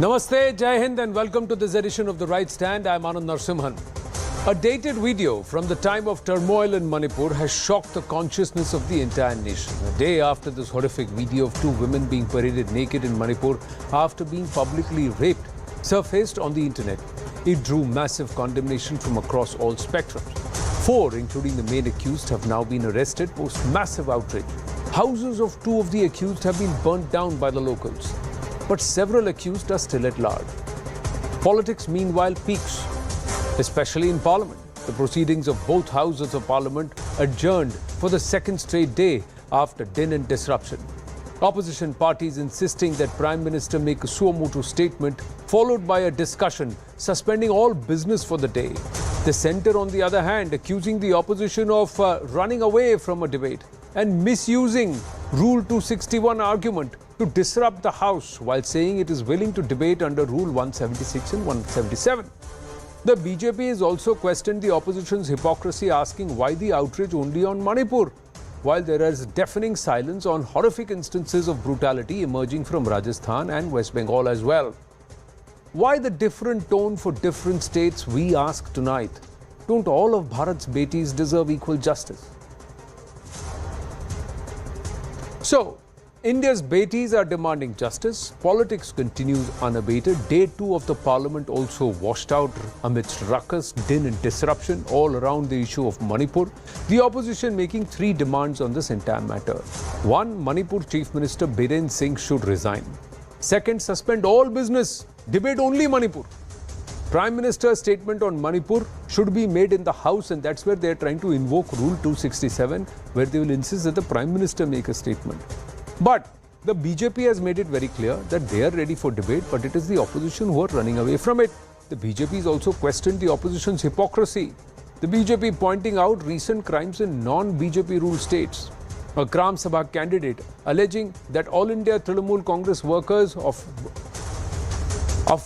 Namaste, Jai Hind and welcome to this edition of The Right Stand. I'm Anand Narsimhan. A dated video from the time of turmoil in Manipur has shocked the consciousness of the entire nation. A day after this horrific video of two women being paraded naked in Manipur after being publicly raped surfaced on the internet, it drew massive condemnation from across all spectrums. 4, including the main accused, have now been arrested post massive outrage. Houses of 2 of the accused have been burnt down by the locals. But several accused are still at large. Politics, meanwhile, peaks, especially in Parliament. The proceedings of both houses of Parliament adjourned for the second straight day after din and disruption. Opposition parties insisting that Prime Minister make a suo motu statement, followed by a discussion suspending all business for the day. The centre, on the other hand, accusing the opposition of running away from a debate and misusing Rule 261 argument to disrupt the House while saying it is willing to debate under Rule 176 and 177. The BJP has also questioned the opposition's hypocrisy, asking why the outrage only on Manipur, while there is deafening silence on horrific instances of brutality emerging from Rajasthan and West Bengal as well. Why the different tone for different states, we ask tonight. Don't all of Bharat's betis deserve equal justice? So, India's betis are demanding justice. Politics continues unabated. Day 2 of the Parliament also washed out amidst ruckus, din and disruption all around the issue of Manipur. The opposition making 3 demands on this entire matter. 1. Manipur Chief Minister Biren Singh should resign. 2nd. Suspend all business. Debate only Manipur. Prime Minister's statement on Manipur should be made in the House, and that's where they're trying to invoke Rule 267, where they will insist that the Prime Minister make a statement. But the BJP has made it very clear that they are ready for debate, but it is the opposition who are running away from it. The BJP has also questioned the opposition's hypocrisy. The BJP pointing out recent crimes in non-BJP ruled states. A Gram Sabha candidate alleging that All India Trinamool Congress workers of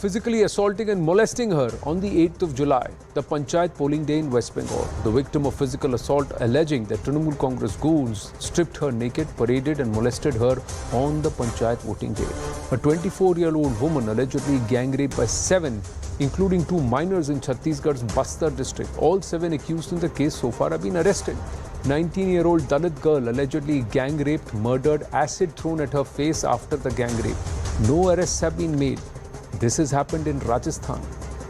physically assaulting and molesting her on the 8th of July, the Panchayat polling day in West Bengal. The victim of physical assault alleging that Trinamool Congress goons stripped her naked, paraded and molested her on the Panchayat voting day. A 24-year-old woman allegedly gang raped by 7, including 2 minors in Chhattisgarh's Bastar district. All 7 accused in the case so far have been arrested. 19-year-old Dalit girl allegedly gang raped, murdered, acid thrown at her face after the gang rape. No arrests have been made. This has happened in Rajasthan.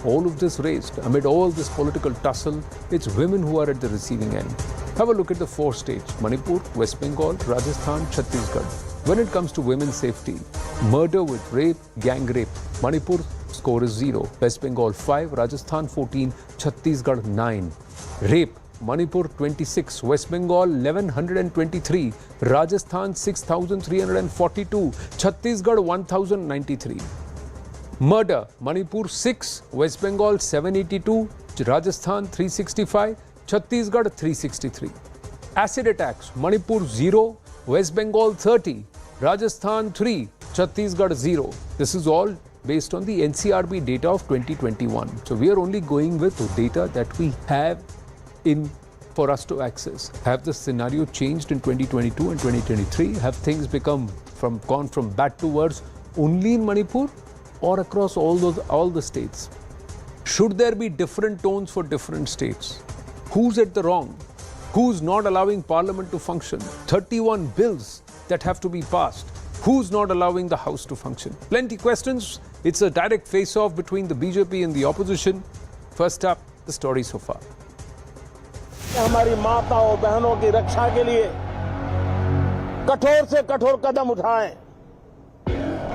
All of this raised amid all this political tussle. It's women who are at the receiving end. Have a look at the 4 states: Manipur, West Bengal, Rajasthan, Chhattisgarh. When it comes to women's safety, murder with rape, gang rape, Manipur score is 0, West Bengal 5, Rajasthan 14, Chhattisgarh 9. Rape, Manipur 26, West Bengal 1123, Rajasthan 6342, Chhattisgarh 1093. Murder, Manipur 6, West Bengal 782, Rajasthan 365, Chhattisgarh 363. Acid attacks, Manipur 0, West Bengal 30, Rajasthan 3, Chhattisgarh 0. This is all based on the NCRB data of 2021. So we are only going with data that we have in for us to access. Have the scenario changed in 2022 and 2023? Have things gone from bad to worse only in Manipur or across all the states? Should there be different tones for different states? Who's at the wrong? Who's not allowing Parliament to function? 31 bills that have to be passed. Who's not allowing the House to function? Plenty questions. It's a direct face-off between the BJP and the opposition. First up, the story so far. हमारी माताओं बहनों की रक्षा के लिए कठोर से कठोर कदम उठाएं।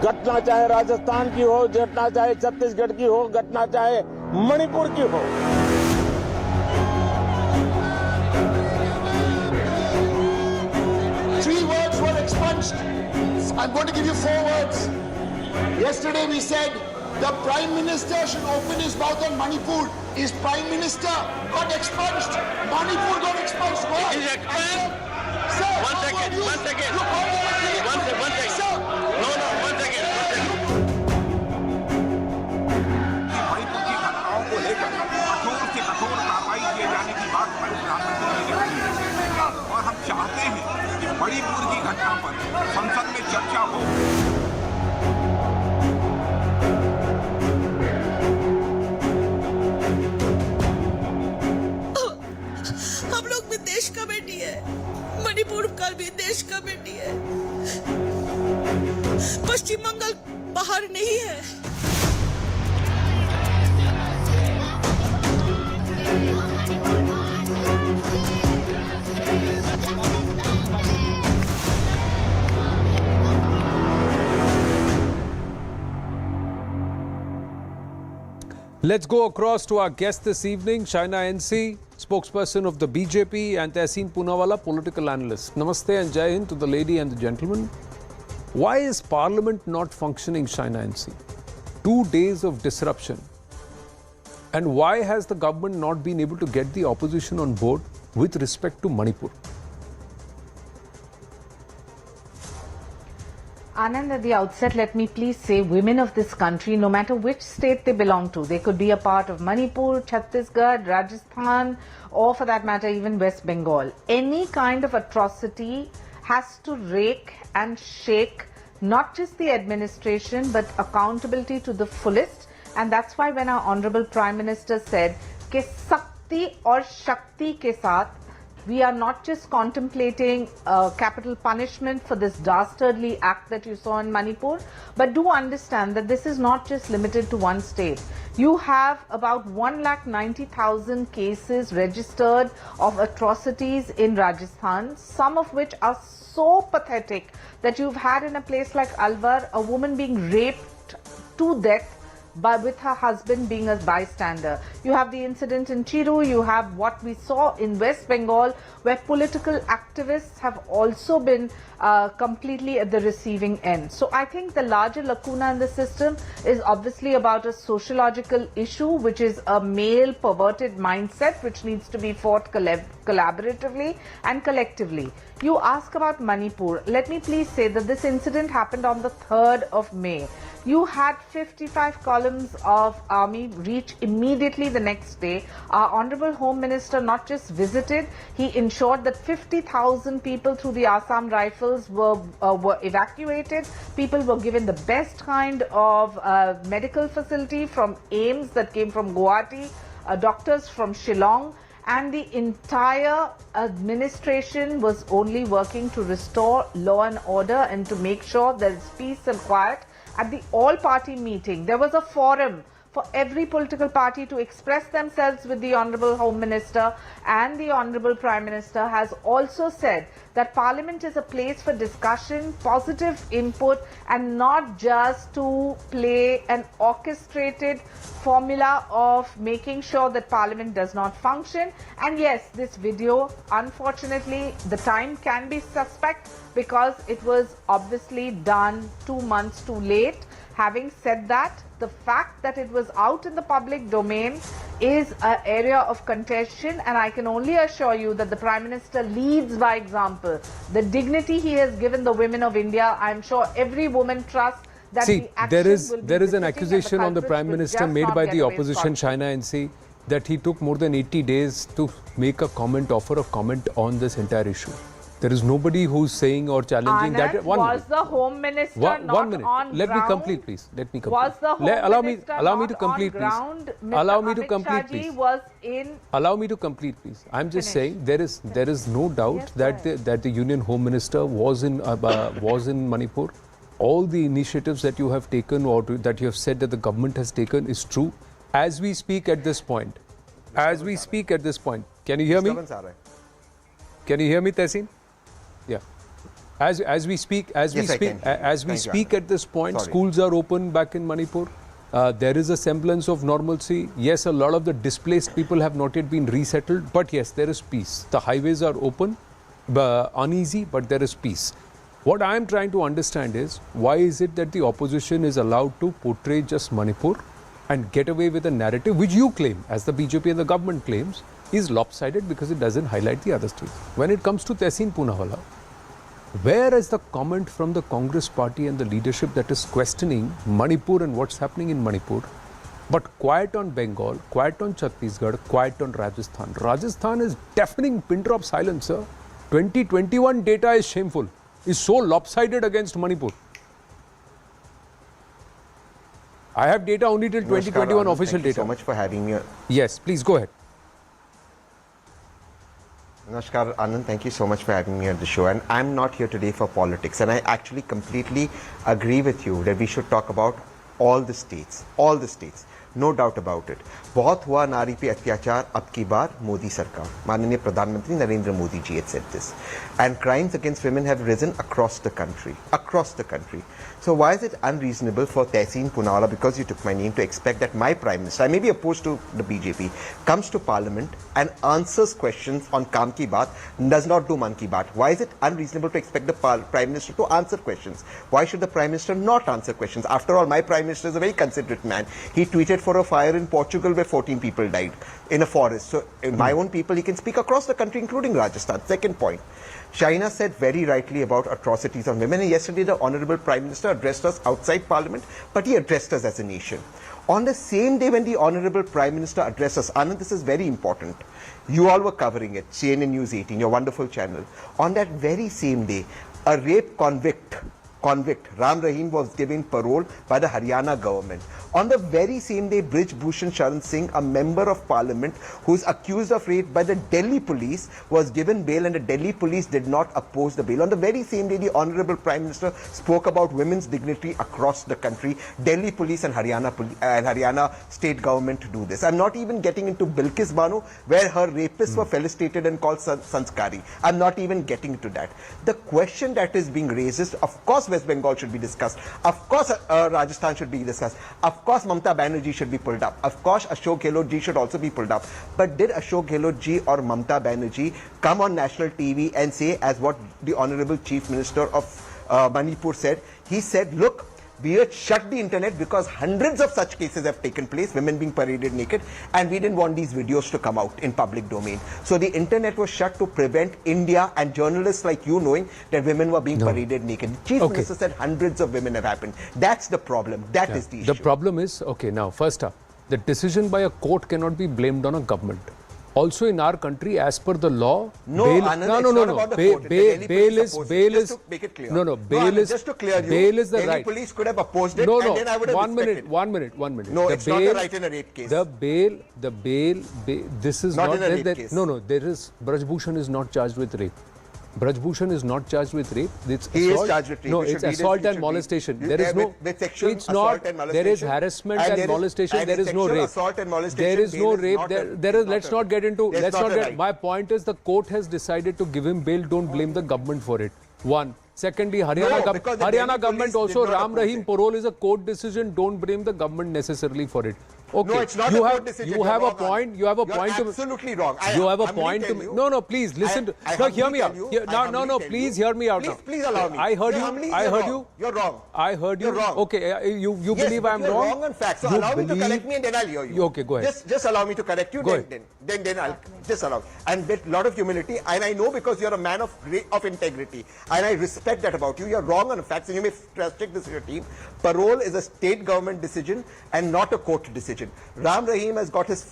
घटना चाहे राजस्थान की हो, घटना चाहे छत्तीसगढ़ की हो, घटना चाहे मणिपुर की हो। Three words were expunged. I'm going to give you 4 words. Yesterday we said the Prime Minister should open his mouth on Manipur. His Prime Minister got expunged. Manipur got expunged. What? Is expunged? Sir, One second. Sir. One second. Sir. No, one second. Manipur की घटनाओं को लेकर कठोर से कठोर कार्रवाई किए जाने की बात हमारे प्रधानमंत्री ने कही और हम चाहते हैं कि मणिपुर की घटना पर संसद में चर्चा हो। और नहीं है। Let's go across to our guest this evening, Shaina NC, spokesperson of the BJP, and Tehseen Poonawalla, political analyst. Namaste and Jai Hind to the lady and the gentleman. Why is Parliament not functioning, Shaina NC? 2 days of disruption. And why has the government not been able to get the opposition on board with respect to Manipur? Anand, at the outset, let me please say women of this country, no matter which state they belong to, they could be a part of Manipur, Chhattisgarh, Rajasthan, or for that matter, even West Bengal. Any kind of atrocity has to rake and shake not just the administration, but accountability to the fullest. And that's why when our Honorable Prime Minister said, "Ke sakti aur shakti ke saath," we are not just contemplating capital punishment for this dastardly act that you saw in Manipur, but do understand that this is not just limited to one state. You have about 1,90,000 cases registered of atrocities in Rajasthan, some of which are so pathetic that you've had in a place like Alwar a woman being raped to death but with her husband being a bystander. You have the incident in Chiru, you have what we saw in West Bengal, where political activists have also been completely at the receiving end. So I think the larger lacuna in the system is obviously about a sociological issue, which is a male perverted mindset which needs to be fought collaboratively and collectively. You ask about Manipur. Let me please say that this incident happened on the 3rd of May. You had 55 columns of army reach immediately the next day. Our Honorable Home Minister not just visited, he ensured that 50,000 people through the Assam Rifles were evacuated. People were given the best kind of medical facility from AIMS that came from Guwahati, doctors from Shillong, and the entire administration was only working to restore law and order and to make sure there is peace and quiet. At the all-party meeting, there was a forum for every political party to express themselves with the Honorable Home Minister, and the Honorable Prime Minister has also said that Parliament is a place for discussion, positive input, and not just to play an orchestrated formula of making sure that Parliament does not function. And yes, this video, unfortunately, the time can be suspect because it was obviously done 2 months too late. Having said that, the fact that it was out in the public domain is an area of contention, and I can only assure you that the Prime Minister leads by example. The dignity he has given the women of India, I'm sure every woman trusts that the action there is an accusation on the Prime Minister made by the opposition, Shaina NC, that he took more than 80 days to make a comment, offer a comment on this entire issue. There is nobody who's saying or challenging Anand, that. Was the Home Minister not one minute. on Let ground? me complete, please. Let me complete. Was the Home Minister allow me not to complete, on ground? please. Allow me to Amit complete, Shah ji please. was in. Allow me to complete, please. I'm just Finish. saying there is no doubt Yes, that the Union Home Minister was in Manipur. All the initiatives that you have taken or that you have said that the government has taken is true. As we speak at this point, can you hear me? Can you hear me, Tehseen? Yeah. As we speak at this point, schools are open back in Manipur. There is a semblance of normalcy. Yes, a lot of the displaced people have not yet been resettled, but yes, there is peace. The highways are open, uneasy, but there is peace. What I am trying to understand is, why is it that the opposition is allowed to portray just Manipur and get away with a narrative which you claim, as the BJP and the government claims, is lopsided because it doesn't highlight the other states. When it comes to Tehseen Poonawalla, where is the comment from the Congress party and the leadership that is questioning Manipur and what's happening in Manipur, but quiet on Bengal, quiet on Chhattisgarh, quiet on Rajasthan? Rajasthan is deafening pin drop silence, sir. 2021 data is shameful, is so lopsided against Manipur. I have data only till 2021 official data. Thank you so much for having me. Yes, please go ahead. Namaskar, Anand, thank you so much for having me on the show. And I'm not here today for politics. And I actually completely agree with you that we should talk about all the states, no doubt about it. बहुत हुआ नारी पे अत्याचार, अब की बार मोदी सरकार, माननीय प्रधानमंत्री Narendra Modi ji had said this, and crimes against women have risen across the country. So why is it unreasonable for Tehseen Poonawalla, because you took my name, to expect that my Prime Minister, I may be opposed to the BJP, comes to Parliament and answers questions on Kaam Ki Baat, does not do Man Ki Baat? Why is it unreasonable to expect the Prime Minister to answer questions? Why should the Prime Minister not answer questions? After all, my Prime Minister is a very considerate man. He tweeted for a fire in Portugal where 14 people died in a forest. So in my own people, he can speak across the country, including Rajasthan. Second point. Shaina said very rightly about atrocities on women, and yesterday the Honourable Prime Minister addressed us outside Parliament, but he addressed us as a nation. On the same day when the Honourable Prime Minister addressed us, Anand, this is very important, you all were covering it, CNN News 18, your wonderful channel. On that very same day, a rape convict, Ram Rahim, was given parole by the Haryana government. On the very same day, Brij Bhushan Sharan Singh, a member of parliament who is accused of rape by the Delhi police, was given bail, and the Delhi police did not oppose the bail. On the very same day, the Honourable Prime Minister spoke about women's dignity across the country. Delhi police and Haryana state government to do this. I'm not even getting into Bilkis Bano, where her rapists were felicitated and called sanskari. I'm not even getting into that. The question that is being raised is, of course, West Bengal should be discussed. Of course, Rajasthan should be discussed. Of course, Mamata Banerjee should be pulled up. Of course, Ashok Gehlot ji should also be pulled up. But did Ashok Gehlot ji or Mamata Banerjee come on national TV and say, as what the Honourable Chief Minister of Manipur said? He said, look, we had shut the internet because hundreds of such cases have taken place, women being paraded naked, and we didn't want these videos to come out in public domain. So the internet was shut to prevent India and journalists like you knowing that women were being paraded naked. The Chief Minister said hundreds of women have happened. That's the problem. That is the issue. The problem is, okay, now first up, the decision by a court cannot be blamed on a government. Also in our country, as per the law, no, bail, Anand, bail is just to make it clear. No, bail is just to clear you. Bail is the Delhi right. Police could have opposed it, no, and then I would have one minute. No, the it's bail, not the right in a rape case. The bail, this is not in a rape case. No, there is, Braj Bhushan is not charged with rape. Braj Bhushan is not charged with rape. It's he assault. Is charged with rape. No, it's assault and molestation. There is no. With sexual it's not. And molestation. There is harassment and molestation. There is no rape. Assault and molestation. There is no rape. There is. Let's not get into. Let's not get. My point is, the court has decided to give him bail. Don't blame the government for it. One. Secondly, Haryana government also, Ram Rahim parole is a court decision. Don't blame the government necessarily for it. Okay. No, it's not a court decision. You have a point. You have a point. You're absolutely wrong. You have a point to me. No, please listen to. No, hear me out. No, please hear me out now. Please allow me. I heard you. I heard you. You're wrong. I heard you. You're wrong. Okay, you believe I'm wrong? You're wrong on facts. So allow me to correct me and then I'll hear you. Okay, go ahead. Just allow me to correct you. Then I'll just allow. And with a lot of humility, and I know because you're a man of integrity, and I respect that about you. You're wrong on facts, and you may restrict this to your team. Parole is a state government decision and not a court decision. Ram Rahim has got his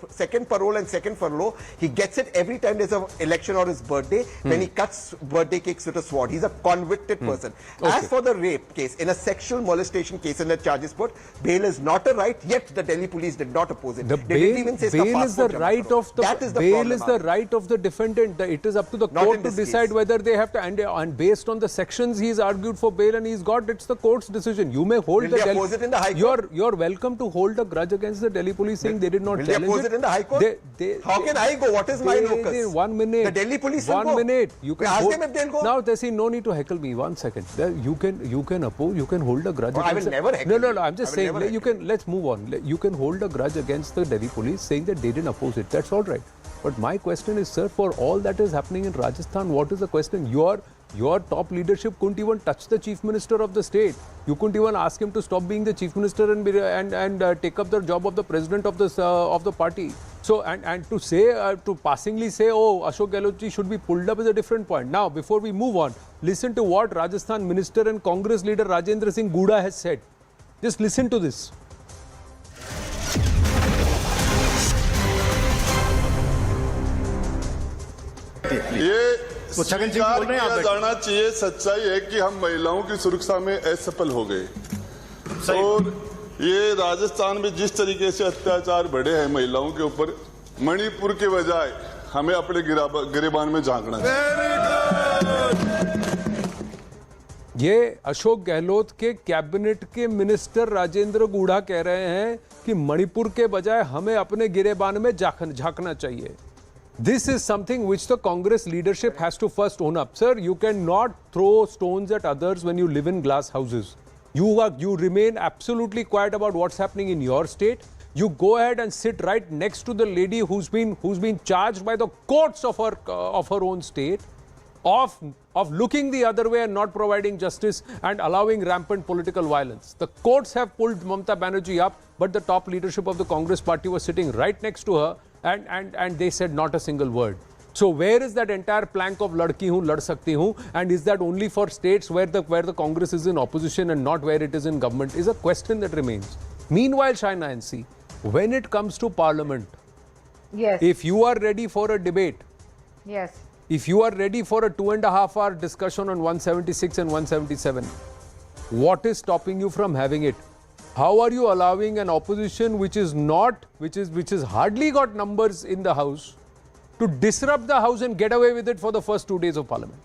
second parole and second furlough. He gets it every time there's an election or his birthday, when he cuts birthday cakes with a sword. He's a convicted person. Okay. As for the rape case, in a sexual molestation case in the charges put, bail is not a right, yet the Delhi police did not oppose it. The bail is the right of the bail is the right of the defendant. It is up to the court to decide whether they have to, and based on the sections he's argued for bail and he's got, it's the court's decision. You may hold the oppose it in the High Court? You're welcome to hold a grudge against the Delhi police saying they did not challenge it. Will they oppose it in the High Court? How can I go? What is my locus? 1 minute. The Delhi police will go. 1 minute. You can ask them if they'll go. Now, Tessie, no need to heckle me. 1 second. You can oppose. You can hold a grudge. I will never heckle. No. I'm just saying. You can. Let's move on. You can hold a grudge against the Delhi police saying that they didn't oppose it. That's all right. But my question is, sir, for all that is happening in Rajasthan, what is the question? Your top leadership couldn't even touch the chief minister of the state. You couldn't even ask him to stop being the chief minister and take up the job of the president of the party. So and to say to passingly say, oh, Ashok Gehlot ji should be pulled up is a different point. Now, before we move on, listen to what Rajasthan minister and Congress leader Rajendra Singh Gooda has said. Just listen to this. ये स्वीकार किया जाना चाहिए। सच्चाई है कि हम महिलाओं की सुरक्षा में असफल हो गए और ये राजस्थान में जिस तरीके से अत्याचार बढ़े हैं महिलाओं के ऊपर, मणिपुर के बजाय हमें अपने गिरेबान में झांकना चाहिए। ये अशोक गहलोत के कैबिनेट के मिनिस्टर राजेंद्र गूढ़ा कह रहे हैं कि मणिपुर के बजाय हमें अपने गिरेबान में झांकना चाहिए. This is something which the Congress leadership has to first own up. Sir, you cannot throw stones at others when you live in glass houses. You remain absolutely quiet about what's happening in your state. You go ahead and sit right next to the lady who's been charged by the courts of her own state of looking the other way and not providing justice and allowing rampant political violence. The courts have pulled Mamata Banerjee up, but the top leadership of the Congress party was sitting right next to her and they said not a single word. So where is that entire plank of ladki hu, lad sakti hu, and is that only for states where the Congress is in opposition and not where it is in government, is a question that remains. Meanwhile, Shaina and see, when it comes to Parliament, yes, if you are ready for a debate, yes, if you are ready for a 2.5-hour discussion on 176 and 177, what is stopping you from having it? How are you allowing an opposition which is hardly got numbers in the House to disrupt the House and get away with it for the first 2 days of Parliament?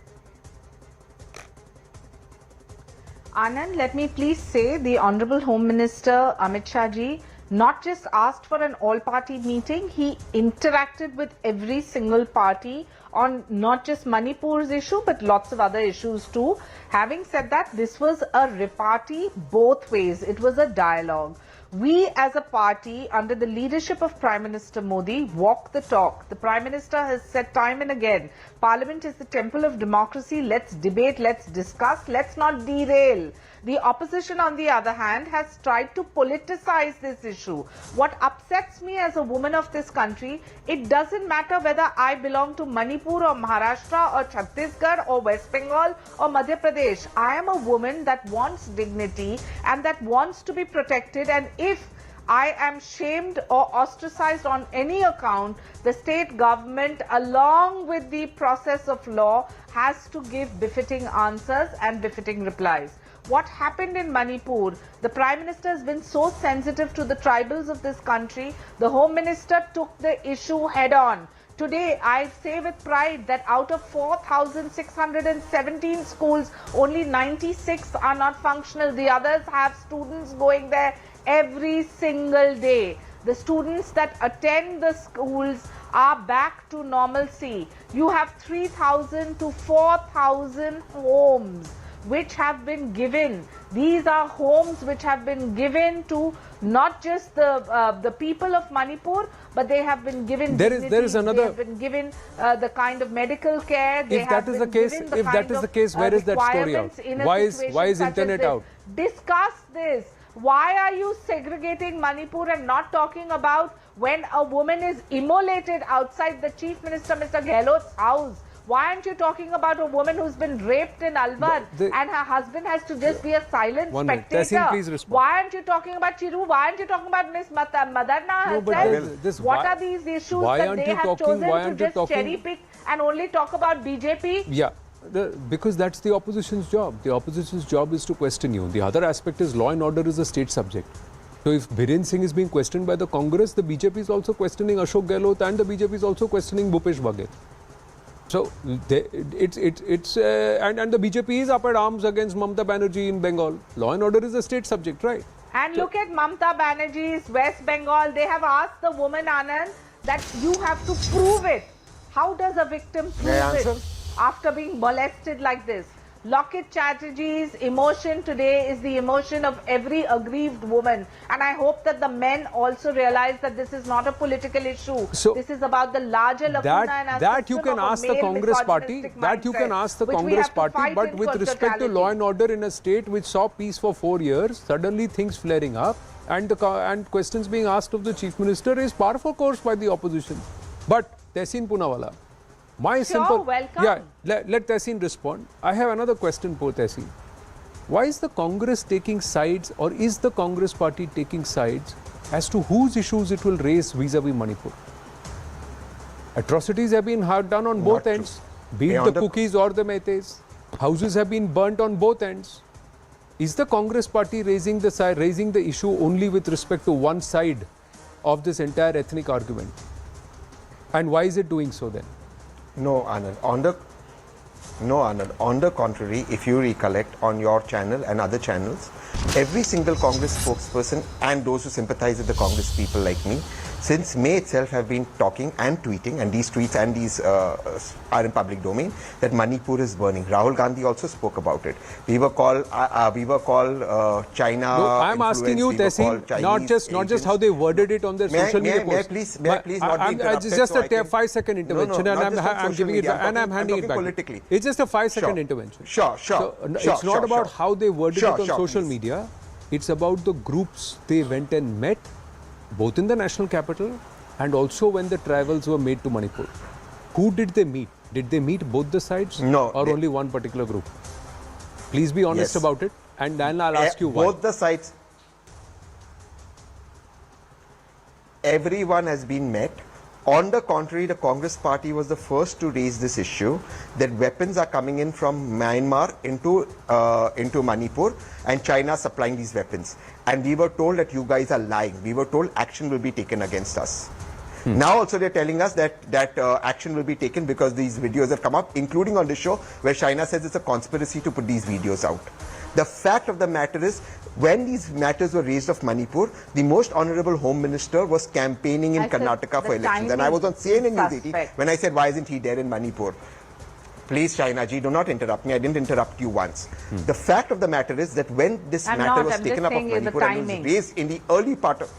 Anand, let me please say the Honorable Home Minister Amit Shah ji not just asked for an all-party meeting, he interacted with every single party on not just Manipur's issue but lots of other issues too. Having said that, this was a repartee both ways. It was a dialogue. We as a party under the leadership of Prime Minister Modi walk the talk. The Prime Minister has said time and again, Parliament is the temple of democracy. Let's debate, let's discuss, let's not derail. The opposition, on the other hand, has tried to politicize this issue. What upsets me as a woman of this country, it doesn't matter whether I belong to Manipur or Maharashtra or Chhattisgarh or West Bengal or Madhya Pradesh. I am a woman that wants dignity and that wants to be protected, and if I am shamed or ostracized on any account, the state government, along with the process of law, has to give befitting answers and befitting replies. What happened in Manipur, the Prime Minister has been so sensitive to the tribals of this country. The Home Minister took the issue head on. Today, I say with pride that out of 4,617 schools, only 96 are not functional. The others have students going there every single day. The students that attend the schools are back to normalcy. You have 3,000 to 4,000 homes which have been given. These are homes which have been given to not just the people of Manipur, but they have been given dignity. There is another. They have been given the kind of medical care. If that is the case, where is that story out? Why is internet out? Discuss this. Why are you segregating Manipur and not talking about when a woman is immolated outside the Chief Minister, Mr. Gehlot's house? Why aren't you talking about a woman who's been raped in Alwar and her husband has to just be a silent spectator? Tessin, please respond. Why aren't you talking about Chiru? Why aren't you talking about Miss Madarna herself? What are these issues that they have chosen to just cherry pick and only talk about BJP? Yeah. Because that's the opposition's job. The opposition's job is to question you. The other aspect is law and order is a state subject. So if Biren Singh is being questioned by the Congress, the BJP is also questioning Ashok Gehlot and the BJP is also questioning Bhupesh Baghel. So and the BJP is up at arms against Mamata Banerjee in Bengal. Law and order is a state subject, right? And look at Mamata Banerjee's West Bengal. They have asked the woman, Anand, that you have to prove it. How does a victim prove it after being molested like this? Locket Chatterjee's emotion today is the emotion of every aggrieved woman, and I hope that the men also realize that this is not a political issue. So this is about the larger lacuna and that you can ask the Congress party. That you can ask the Congress party. But with respect to law and order in a state which saw peace for 4 years, suddenly things flaring up and questions being asked of the Chief Minister is par for course by the opposition. But Tehseen Poonawalla. Welcome. Yeah, let Tehseen respond. I have another question for Tehseen. Why is the Congress taking sides, or is the Congress party taking sides as to whose issues it will raise vis-a-vis Manipur? Atrocities have been done on both ends, be it the Cookies or the Meiteis. Houses have been burnt on both ends. Is the Congress party raising the issue only with respect to one side of this entire ethnic argument? And why is it doing so then? No, Anand. No, Anand. On the contrary, if you recollect on your channel and other channels, every single Congress spokesperson and those who sympathize with the Congress people like me, since May itself have been talking and tweeting, and these tweets and these are in public domain, that Manipur is burning. Rahul Gandhi also spoke about it. We were called China. No, I'm asking you, Tehseen, not just how they worded it on their social media posts. May I please not be interrupted? It's just so a 5-second intervention, no, and I'm giving it, and I'm handing it back. Politically. It's just a 5-second intervention. Sure. It's not about how they worded it on social media. It's about the groups they went and met, both in the national capital and also when the travels were made to Manipur. Who did they meet? Did they meet both the sides? No. Or only one particular group? Please be honest about it, and then I'll ask you why. Both the sides. Everyone has been met. On the contrary, the Congress party was the first to raise this issue that weapons are coming in from Myanmar into Manipur, and China supplying these weapons. And we were told that you guys are lying. We were told action will be taken against us. Now also they're telling us that action will be taken because these videos have come up, including on the show where China says it's a conspiracy to put these videos out. The fact of the matter is, when these matters were raised of Manipur, the most honorable Home Minister was campaigning in Karnataka for elections. And I was on CNN News 18 when I said, why isn't he there in Manipur? Please, China ji, do not interrupt me. I didn't interrupt you once. The fact of the matter is that when this matter was taken up of Manipur and was raised in the early part of...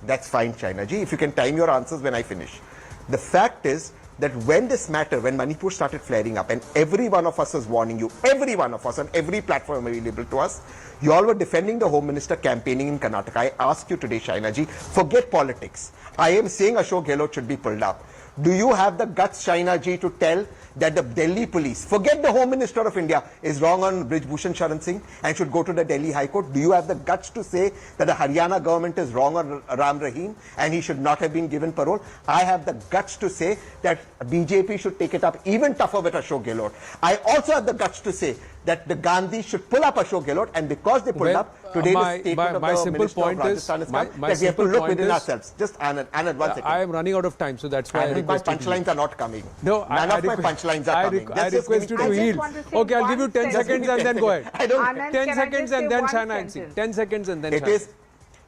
That's fine, China ji, if you can time your answers when I finish. The fact is that when this matter, when Manipur started flaring up, and every one of us was warning you, every one of us on every platform available to us, you all were defending the Home Minister campaigning in Karnataka. I ask you today, Shaina ji, forget politics. I am saying Ashok Gehlot should be pulled up. Do you have the guts, Shaina ji, to tell that the Delhi police, forget the Home Minister of India, is wrong on Brij Bhushan Sharan Singh and should go to the Delhi High Court? Do you have the guts to say that the Haryana government is wrong on Ram Rahim and he should not have been given parole? I have the guts to say that BJP should take it up even tougher with Ashok Gehlot. I also have the guts to say that the Gandhi should pull up Ashok Gehlot, and because they pulled up, today the statement of the Minister of Rajasthan is that we have to look within ourselves. Just Anand, 1 second. I am running out of time, so that's why my punchlines are not coming. No, none of my punchlines are coming. I request you to yield. Okay, I'll give you 10 seconds and then go ahead. I don't. 10 seconds and then Shaina. 10 seconds and then Shaina. It is.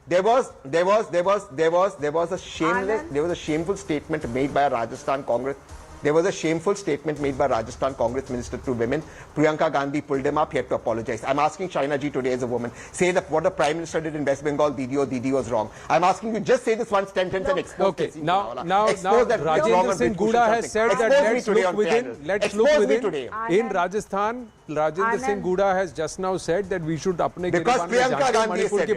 There was a shameful statement made by a Rajasthan Congress. There was a shameful statement made by Rajasthan Congress Minister to women. Priyanka Gandhi pulled him up. He had to apologize. I'm asking Shaina ji today as a woman, say that what the Prime Minister did in West Bengal, Didi was wrong. I'm asking you, just say this one sentence and expose. Okay, now Rajendra Singh Guda has said that let's look within. In Rajasthan, Rajendra Singh Guda has just now said that we should apne because Priyanka Gandhi has said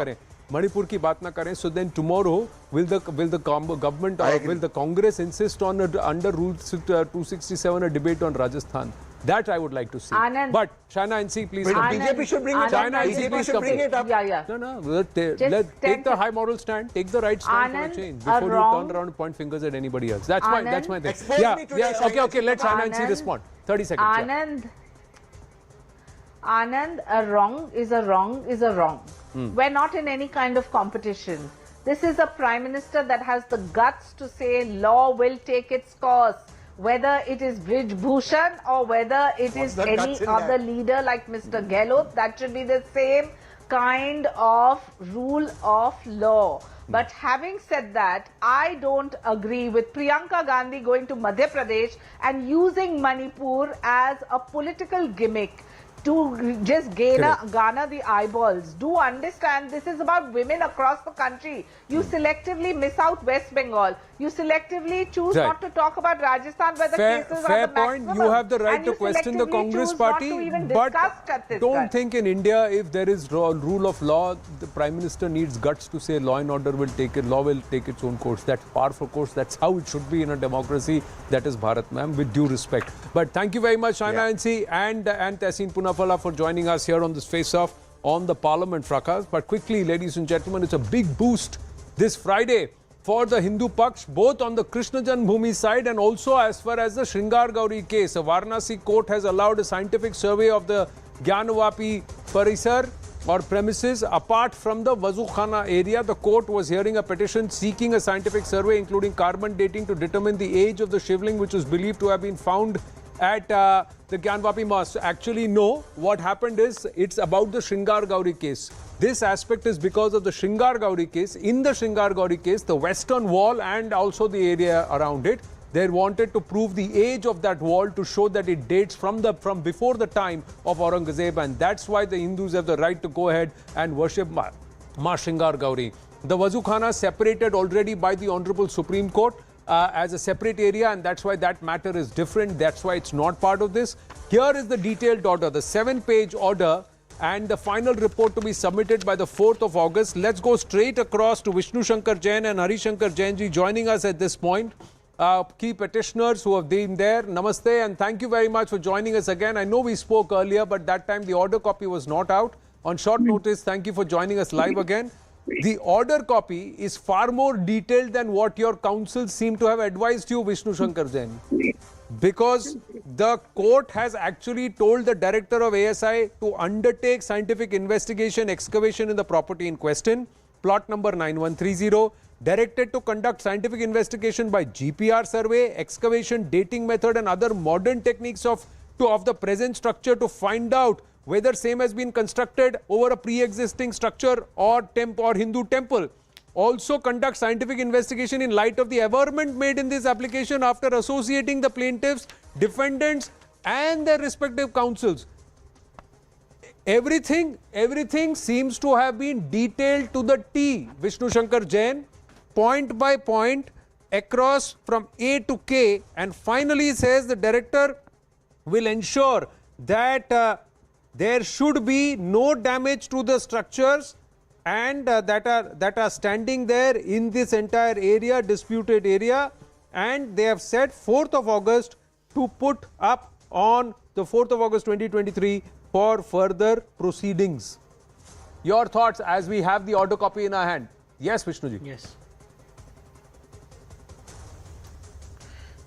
it. Manipur ki baat na kare. So then tomorrow, will the government or will the Congress insist on under Rule 267 a debate on Rajasthan? That I would like to see. But Shaina NC, please come. BJP should bring it up. Shaina NC, please come. Bring it up. No. Take the high moral stand. Take the right stand for a change before you turn around and point fingers at anybody else. That's my thing. Okay. Let Shaina NC respond. 30 seconds. Anand, a wrong is a wrong is a wrong. We're not in any kind of competition. This is a Prime Minister that has the guts to say law will take its course. Whether it is Brij Bhushan or whether it is any other leader like Mr. Gehlot, that should be the same kind of rule of law. But having said that, I don't agree with Priyanka Gandhi going to Madhya Pradesh and using Manipur as a political gimmick to just garner the eyeballs. Do understand this is about women across the country. You selectively miss out West Bengal. You selectively choose not to talk about Rajasthan where the cases are the maximum. Point. You have the right to question the Congress party, but don't think in India if there is rule of law, the Prime Minister needs guts to say law and order will take it, law will take its own course. That's par for course. That's how it should be in a democracy. That is Bharat, ma'am, with due respect. But thank you very much, Shaina NC and Tehseen Punafala for joining us here on this face-off on the Parliament fracas. But quickly, ladies and gentlemen, it's a big boost this Friday for the Hindu Paksh, both on the Krishna Janmabhoomi side and also as far as the Shringar Gauri case. A Varanasi court has allowed a scientific survey of the Gyanvapi Parisar or premises apart from the wazukhana area. The court was hearing a petition seeking a scientific survey including carbon dating to determine the age of the shivling which was believed to have been found at the Gyanvapi mosque. Actually, no. What happened is it's about the Shringar Gauri case. This aspect is because of the Shringar Gauri case. In the Shringar Gauri case, the western wall and also the area around it, they wanted to prove the age of that wall to show that it dates from before the time of Aurangzeb, and that's why the Hindus have the right to go ahead and worship Ma Shringar Gauri. The wazukhana separated already by the Honorable Supreme Court as a separate area, and that's why that matter is different. That's why it's not part of this. Here is the detailed order, the 7-page order, and the final report to be submitted by the 4th of August. Let's go straight across to Vishnu Shankar Jain and Hari Shankar Jain ji joining us at this point. Key petitioners who have been there. Namaste and thank you very much for joining us again. I know we spoke earlier, but that time the order copy was not out. On short notice, thank you for joining us live again. The order copy is far more detailed than what your counsel seem to have advised you, Vishnu Shankar Jain. Because the court has actually told the director of ASI to undertake scientific investigation, excavation in the property in question, plot number 9130, directed to conduct scientific investigation by GPR survey, excavation, dating method and other modern techniques of the present structure to find out whether same has been constructed over a pre-existing structure or Hindu temple. Also conduct scientific investigation in light of the averment made in this application after associating the plaintiffs, defendants and their respective counsels. Everything seems to have been detailed to the T, Vishnu Shankar Jain, point by point across from A to K, and finally says the director will ensure that there should be no damage to the structures and that are standing there in this entire area, disputed area, and they have said 4th of August to put up on the 4th of August 2023 for further proceedings. Your thoughts as we have the order copy in our hand. Yes, Vishnuji. Yes.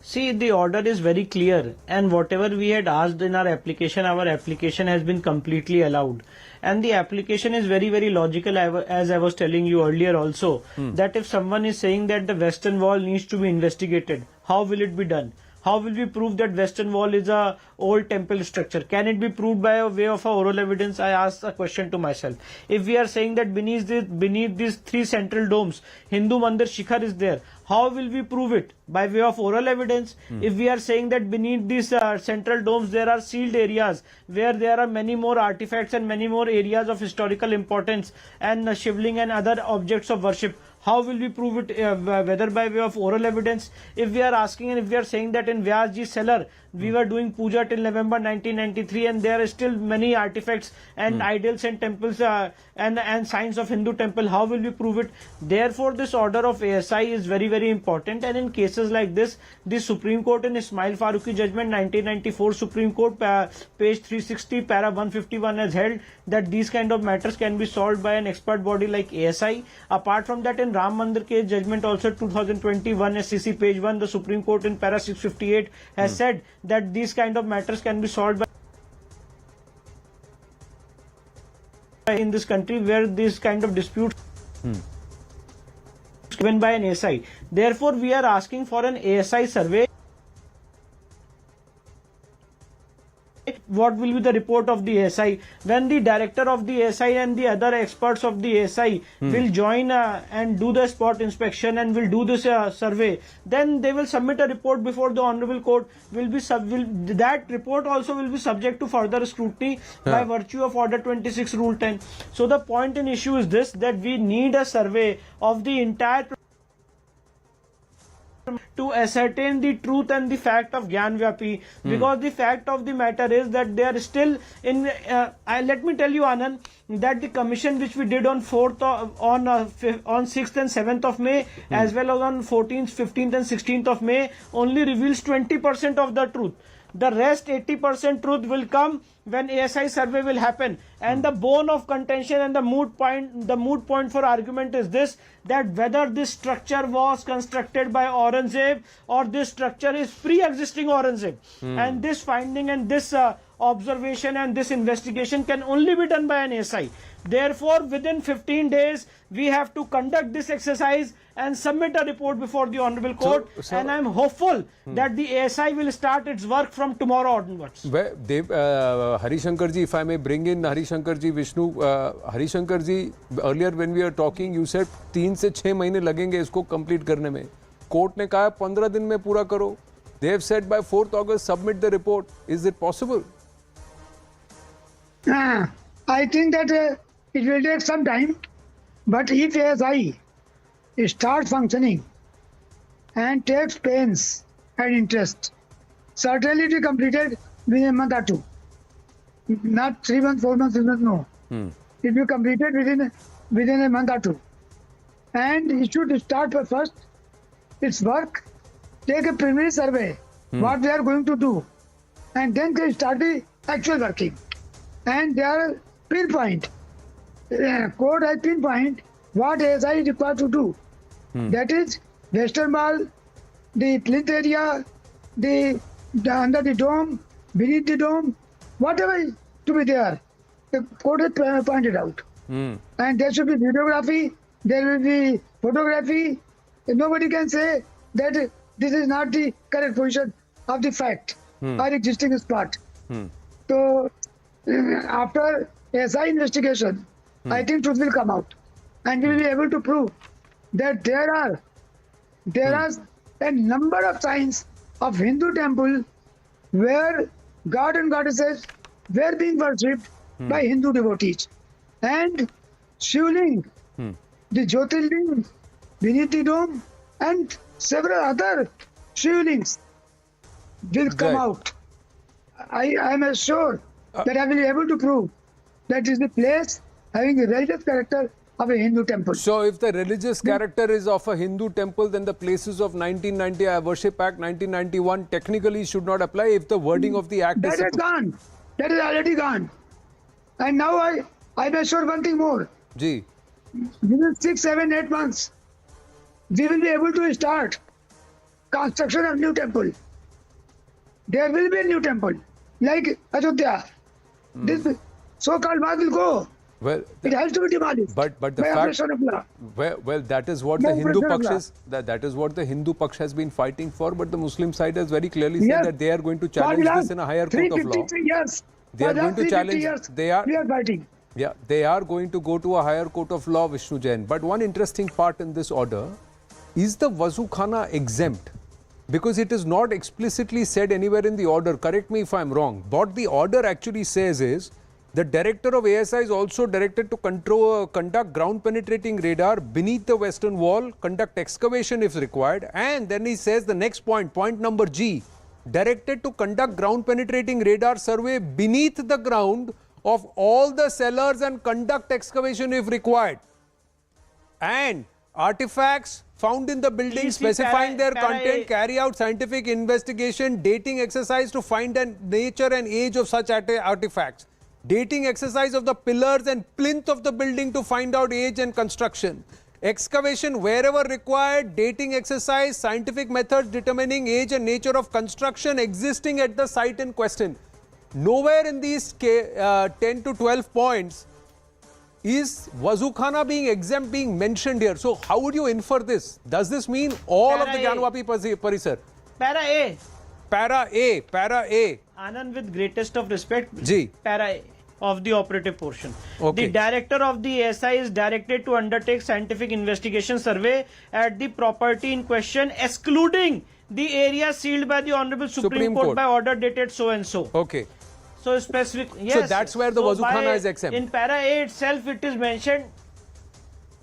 See, the order is very clear, and whatever we had asked in our application has been completely allowed. And the application is very, very logical, as I was telling you earlier also, that if someone is saying that the western wall needs to be investigated, how will it be done? How will we prove that western wall is a old temple structure? Can it be proved by a way of a oral evidence? I asked a question to myself. If we are saying that beneath these 3 central domes, Hindu Mandir Shikhar is there, how will we prove it? By way of oral evidence. If we are saying that beneath these central domes there are sealed areas where there are many more artifacts and many more areas of historical importance and shivling and other objects of worship, how will we prove it, whether by way of oral evidence? If we are asking and if we are saying that in Vyasji's cellar we were doing puja till November 1993 and there are still many artifacts and idols and temples and signs of Hindu temple, how will we prove it? Therefore, this order of ASI is very, very important, and in cases like this, the Supreme Court in Ismail Faruqi judgment 1994 Supreme Court page 360 para 151 has held that these kind of matters can be solved by an expert body like ASI. Apart from that, in Ram Mandir case judgment also 2021 SCC page 1, the Supreme Court in para 658 has said that these kind of matters can be solved by in this country where this kind of disputes given by an ASI. Therefore, we are asking for an ASI survey. What will be the report of the ASI? When the director of the ASI and the other experts of the ASI will join and do the spot inspection and will do this survey, then they will submit a report before the Honorable Court. That report also will be subject to further scrutiny by virtue of Order 26 Rule 10. So the point in issue is this, that we need a survey of the entire to ascertain the truth and the fact of Gyanvapi, because the fact of the matter is that they are still in. Let me tell you, Anand, that the commission which we did on 6th and 7th of May, as well as on 14th, 15th and 16th of May, only reveals 20% of the truth. The rest 80% truth will come when ASI survey will happen. And the bone of contention and the moot point for argument is this, that whether this structure was constructed by Aurangzeb or this structure is pre-existing Aurangzeb. And this finding and this observation and this investigation can only be done by an ASI. Therefore, within 15 days, we have to conduct this exercise and submit a report before the Honorable Court. And I am hopeful that the ASI will start its work from tomorrow onwards. Harishankar ji, if I may bring in Harishankar ji, Vishnu, Harishankar ji, earlier when we were talking, you said 3 से 6 महीने लगेंगे इसको complete करने में. Court ने कहा 15 दिन में पूरा करो. They have said by 4th August submit the report. Is it possible? I think that it will take some time, but if ASI starts functioning and takes pains and interest, certainly it will be completed within a month or 2. Not 3 months, 4 months, 6 months, no. It will be completed within a month or 2. And it should start first its work, take a preliminary survey, what they are going to do, and then they start the actual working. And they are pinpoint. Court has pinpoint what ASI is required to do. That is Western Wall, the plinth area, the under the dome, beneath the dome, whatever is to be there. The court has pointed out. And there should be videography, there will be photography. Nobody can say that this is not the correct position of the fact or existing spot. So after SI investigation, I think truth will come out, and we will be able to prove that there are a number of signs of Hindu temple where god and goddesses were being worshipped by Hindu devotees, and Shivling, the Jyotirling beneath the dome, and several other Shivlings will come out. I am assured that I will be able to prove that is the place having a religious character of a Hindu temple. So if the religious character is of a Hindu temple, then the places of 1990 Worship Act 1991 technically should not apply if the wording of the act is... That is gone. That is already gone. And now I am assured one thing more. Ji. Within 6, 7, 8 months, we will be able to start construction of new temple. There will be a new temple, like Ayodhya. This so-called mosque will go. Well, it has to be demolished. But the fact, well, that is what the Hindu Paksh is. That is what the Hindu Paksh has been fighting for. But the Muslim side has very clearly said that they are going to challenge this in a higher court of law. Years. They are going to challenge. We are fighting. Yeah, they are going to go to a higher court of law, Vishnu Jain. But one interesting part in this order is the wazukhana exempt, because it is not explicitly said anywhere in the order. Correct me if I am wrong. What the order actually says is the director of ASI is also directed to conduct ground penetrating radar beneath the western wall, conduct excavation if required, and then he says the next point number G, directed to conduct ground penetrating radar survey beneath the ground of all the cellars and conduct excavation if required. And artifacts found in the building specifying their content, carry out scientific investigation, dating exercise to find the nature and age of such artifacts. Dating exercise of the pillars and plinth of the building to find out age and construction. Excavation wherever required, dating exercise, scientific methods determining age and nature of construction existing at the site in question. Nowhere in these 10 to 12 points is wazukhana being exempt being mentioned here. So how would you infer this? Does this mean all of the Gyanvapi parisar? Para A. Para A. Para A. Anand, with greatest of respect, Ji. Para A of the operative portion. Okay. The director of the ASI is directed to undertake scientific investigation survey at the property in question, excluding the area sealed by the Honorable Supreme Court by order dated so and so. Okay. So specific, yes. So that's where the wazukhana is exempt. In para A itself it is mentioned,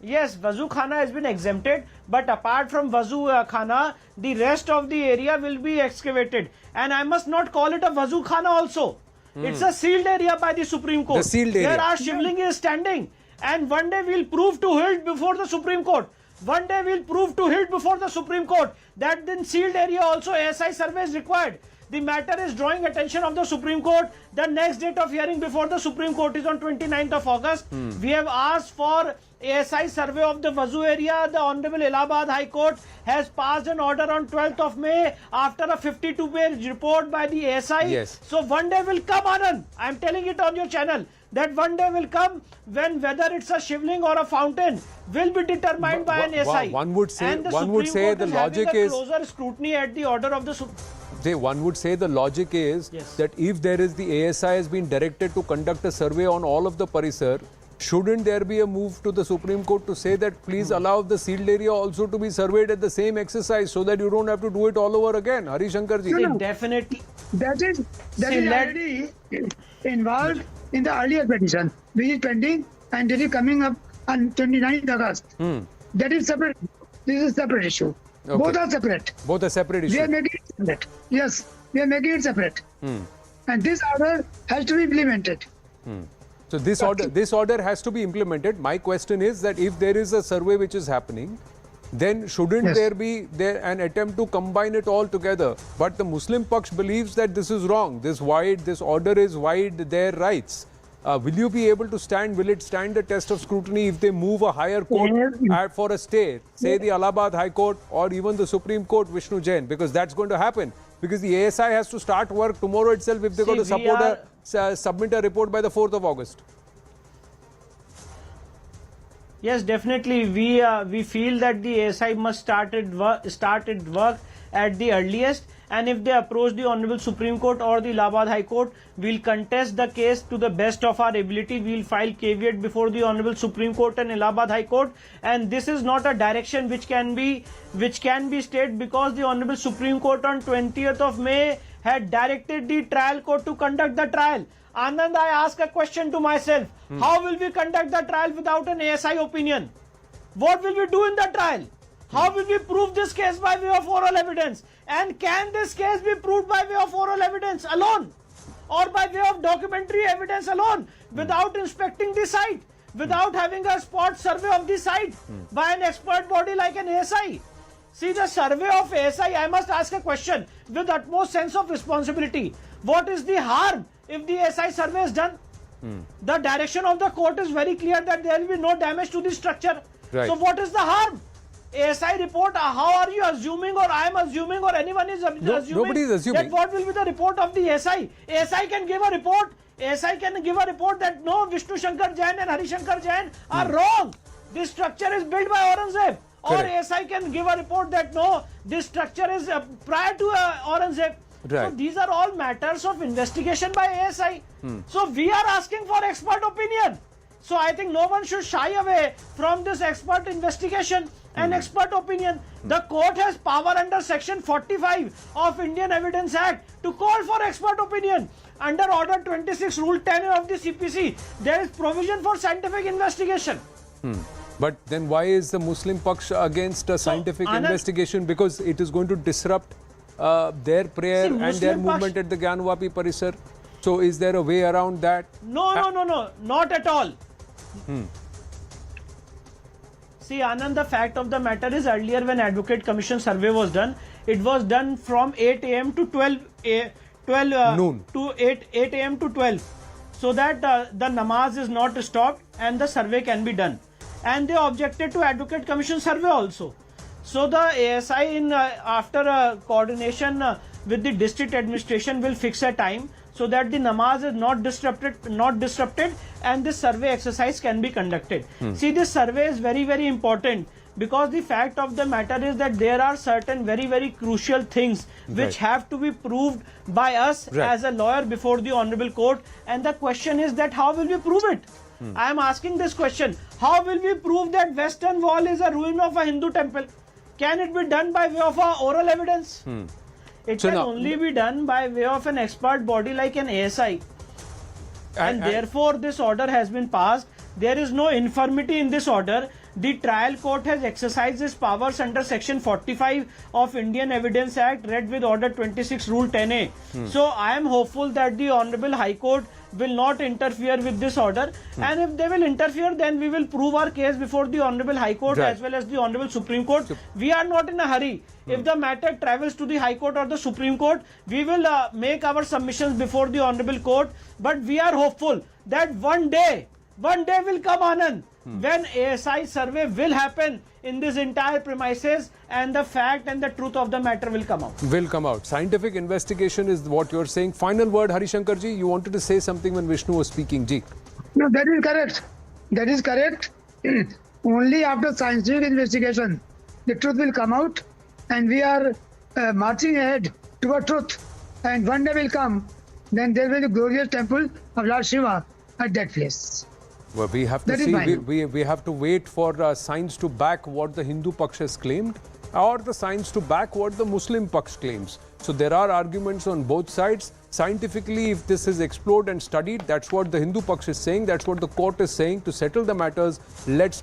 yes, wazukhana has been exempted, but apart from wazukhana, the rest of the area will be excavated. And I must not call it a wazukhana also. It's a sealed area by the Supreme Court. The sealed area. Where our Shivling is standing. And one day we'll prove to hilt before the Supreme Court. One day we'll prove to hilt before the Supreme Court that in sealed area also ASI survey is required. The matter is drawing attention of the Supreme Court. The next date of hearing before the Supreme Court is on 29th of August. We have asked for ASI survey of the Wazu area. The Honorable Allahabad High Court has passed an order on 12th of May after a 52-page report by the ASI. Yes. So one day will come, Anand. I am telling it on your channel. that one day will come when whether it's a shivling or a fountain will be determined by an SI. One would say, and the Supreme Court the is logic having a is closer scrutiny at the order of the one would say the logic is that if there is the ASI has been directed to conduct a survey on all of the Parisar, shouldn't there be a move to the Supreme Court to say that please allow the sealed area also to be surveyed at the same exercise so that you don't have to do it all over again? Hari Shankar ji. No. Definitely. That is already involved in the earlier petition, which is pending and it is coming up on 29th August. That is separate. This is a separate issue. Okay. Both are separate. Both are separate issues. We are making it separate. Yes, we are making it separate. And this order has to be implemented. So this order has to be implemented. My question is that if there is a survey which is happening, then shouldn't there be an attempt to combine it all together? But the Muslim Paksh believes that this is wrong. This order is wide their rights. Will you be able to will it stand the test of scrutiny if they move a higher court for a stay, say the Allahabad High Court or even the Supreme Court, Vishnu Jain, because that's going to happen. Because the ASI has to start work tomorrow itself if they're going to submit a report by the 4th of August. Yes, definitely. We feel that the ASI must start its work at the earliest, and if they approach the Honorable Supreme Court or the Allahabad High Court, we'll contest the case to the best of our ability. We'll file caveat before the Honorable Supreme Court and Allahabad High Court, and this is not a direction which can be stayed, because the Honorable Supreme Court on 20th of May had directed the trial court to conduct the trial. Anand, I ask a question to myself. How will we conduct the trial without an ASI opinion? What will we do in the trial? How will we prove this case by way of oral evidence? And can this case be proved by way of oral evidence alone? Or by way of documentary evidence alone? Without inspecting the site? Without having a spot survey of the site by an expert body like an ASI? See, the survey of ASI, I must ask a question with utmost sense of responsibility. What is the harm if the ASI survey is done? The direction of the court is very clear that there will be no damage to the structure. Right. So what is the harm? ASI report, how are you assuming, or I am assuming, or anyone is assuming, nobody is assuming that what will be the report of the ASI? ASI can give a report. ASI can give a report that no, Vishnu Shankar Jain and Hari Shankar Jain are wrong. This structure is built by Aurangzeb. Or ASI can give a report that no, this structure is prior to Aurangzeb. Right. So these are all matters of investigation by ASI. So we are asking for expert opinion. So I think no one should shy away from this expert investigation and expert opinion. The court has power under section 45 of Indian Evidence Act to call for expert opinion. Under order 26 rule 10 of the CPC, there is provision for scientific investigation. But then why is the Muslim Paksh against a scientific investigation? Because it is going to disrupt their prayer and their movement at the Gyanvapi Parisar. So is there a way around that? No, not at all. See, Anand, the fact of the matter is earlier when Advocate Commission survey was done, it was done from 8 a.m. to 12 noon to 8 a.m. to 12, so that the namaz is not stopped and the survey can be done. And they objected to Advocate Commission survey also. So the ASI after coordination with the district administration will fix a time so that the namaz is not disrupted and this survey exercise can be conducted. See, this survey is very, very important, because the fact of the matter is that there are certain very, very crucial things which have to be proved by us as a lawyer before the Honorable Court, and the question is that how will we prove it? I am asking this question. How will we prove that Western Wall is a ruin of a Hindu temple? Can it be done by way of oral evidence? It can only be done by way of an expert body like an ASI. And therefore this order has been passed. There is no infirmity in this order. The trial court has exercised its powers under section 45 of Indian Evidence Act, read with order 26 rule 10A. So I am hopeful that the Honorable High Court will not interfere with this order, and if they will interfere, then we will prove our case before the Honorable High Court as well as the Honorable Supreme Court. We are not in a hurry. If the matter travels to the High Court or the Supreme Court, we will make our submissions before the Honorable Court, but we are hopeful that one day will come, Anand, when ASI survey will happen in this entire premises, and the fact and the truth of the matter will come out. Scientific investigation is what you're saying. Final word, Hari Shankar ji, you wanted to say something when Vishnu was speaking, ji. No, that is correct. That is correct. Only after scientific investigation, the truth will come out, and we are marching ahead toward truth. And one day will come, then there will be the glorious temple of Lord Shiva at that place. Well, we have to That is see, fine. we have to wait for signs to back what the Hindu Paksh has claimed or the signs to back what the Muslim Paksh claims. So there are arguments on both sides. Scientifically, if this is explored and studied, that's what the Hindu Paksh is saying, that's what the court is saying. To settle the matters, let's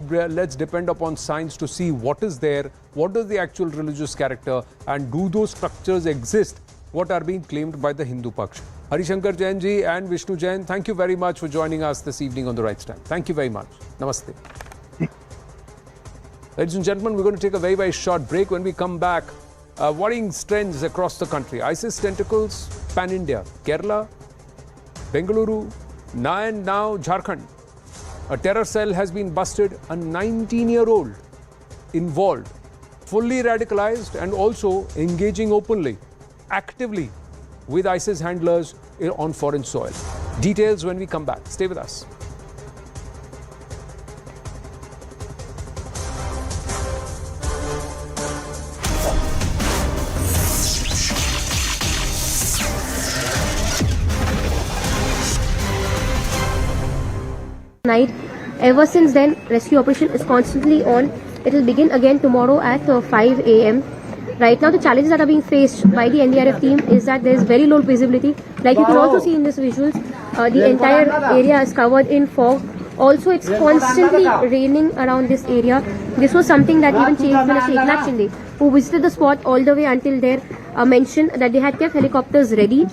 depend upon science to see what is there, what is the actual religious character, and do those structures exist, what are being claimed by the Hindu Paksh. Harishankar Jain ji and Vishnu Jain, thank you very much for joining us this evening on The Right Stand. Thank you very much. Namaste. Ladies and gentlemen, we're going to take a very, very short break. When we come back, worrying trends across the country. ISIS tentacles, pan-India, Kerala, Bengaluru, now Jharkhand. A terror cell has been busted, a 19-year-old involved, fully radicalized and also engaging openly, actively with ISIS handlers on foreign soil. Details when we come back. Stay with us. Night. Ever since then, rescue operation is constantly on. It will begin again tomorrow at 5 a.m. Right now, the challenges that are being faced by the NDRF team is that there is very low visibility. Like you can also see in these visuals, the entire area is covered in fog. Also, it's constantly raining around this area. This was something that even Chief Minister Eknath Shinde, who visited the spot all the way until there, mentioned that they had kept helicopters ready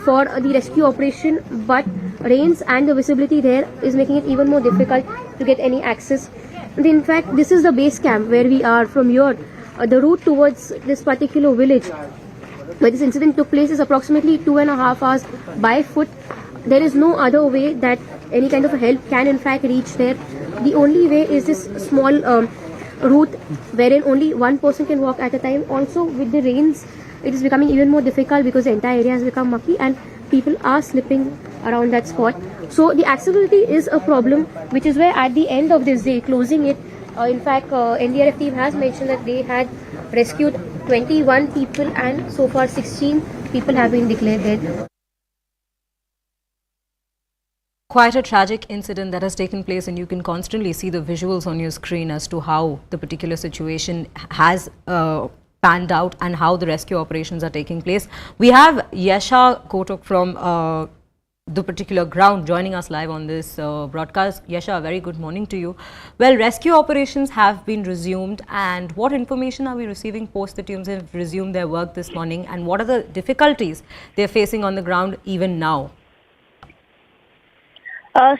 for the rescue operation, but rains and the visibility there is making it even more difficult to get any access. And in fact, this is the base camp where we are from here. The route towards this particular village where this incident took place is approximately 2.5 hours by foot. There is no other way that any kind of help can in fact reach there. The only way is this small route wherein only one person can walk at a time. Also, with the rains, it is becoming even more difficult because the entire area has become mucky and people are slipping around that spot. So the accessibility is a problem, which is where at the end of this day, closing it, in fact, NDRF team has mentioned that they had rescued 21 people and so far 16 people have been declared dead. Quite a tragic incident that has taken place, and you can constantly see the visuals on your screen as to how the particular situation has panned out and how the rescue operations are taking place. We have Yasha Kotok from the particular ground joining us live on this broadcast. Yasha, a very good morning to you. Well, rescue operations have been resumed, and what information are we receiving post the teams have resumed their work this morning, and what are the difficulties they're facing on the ground even now?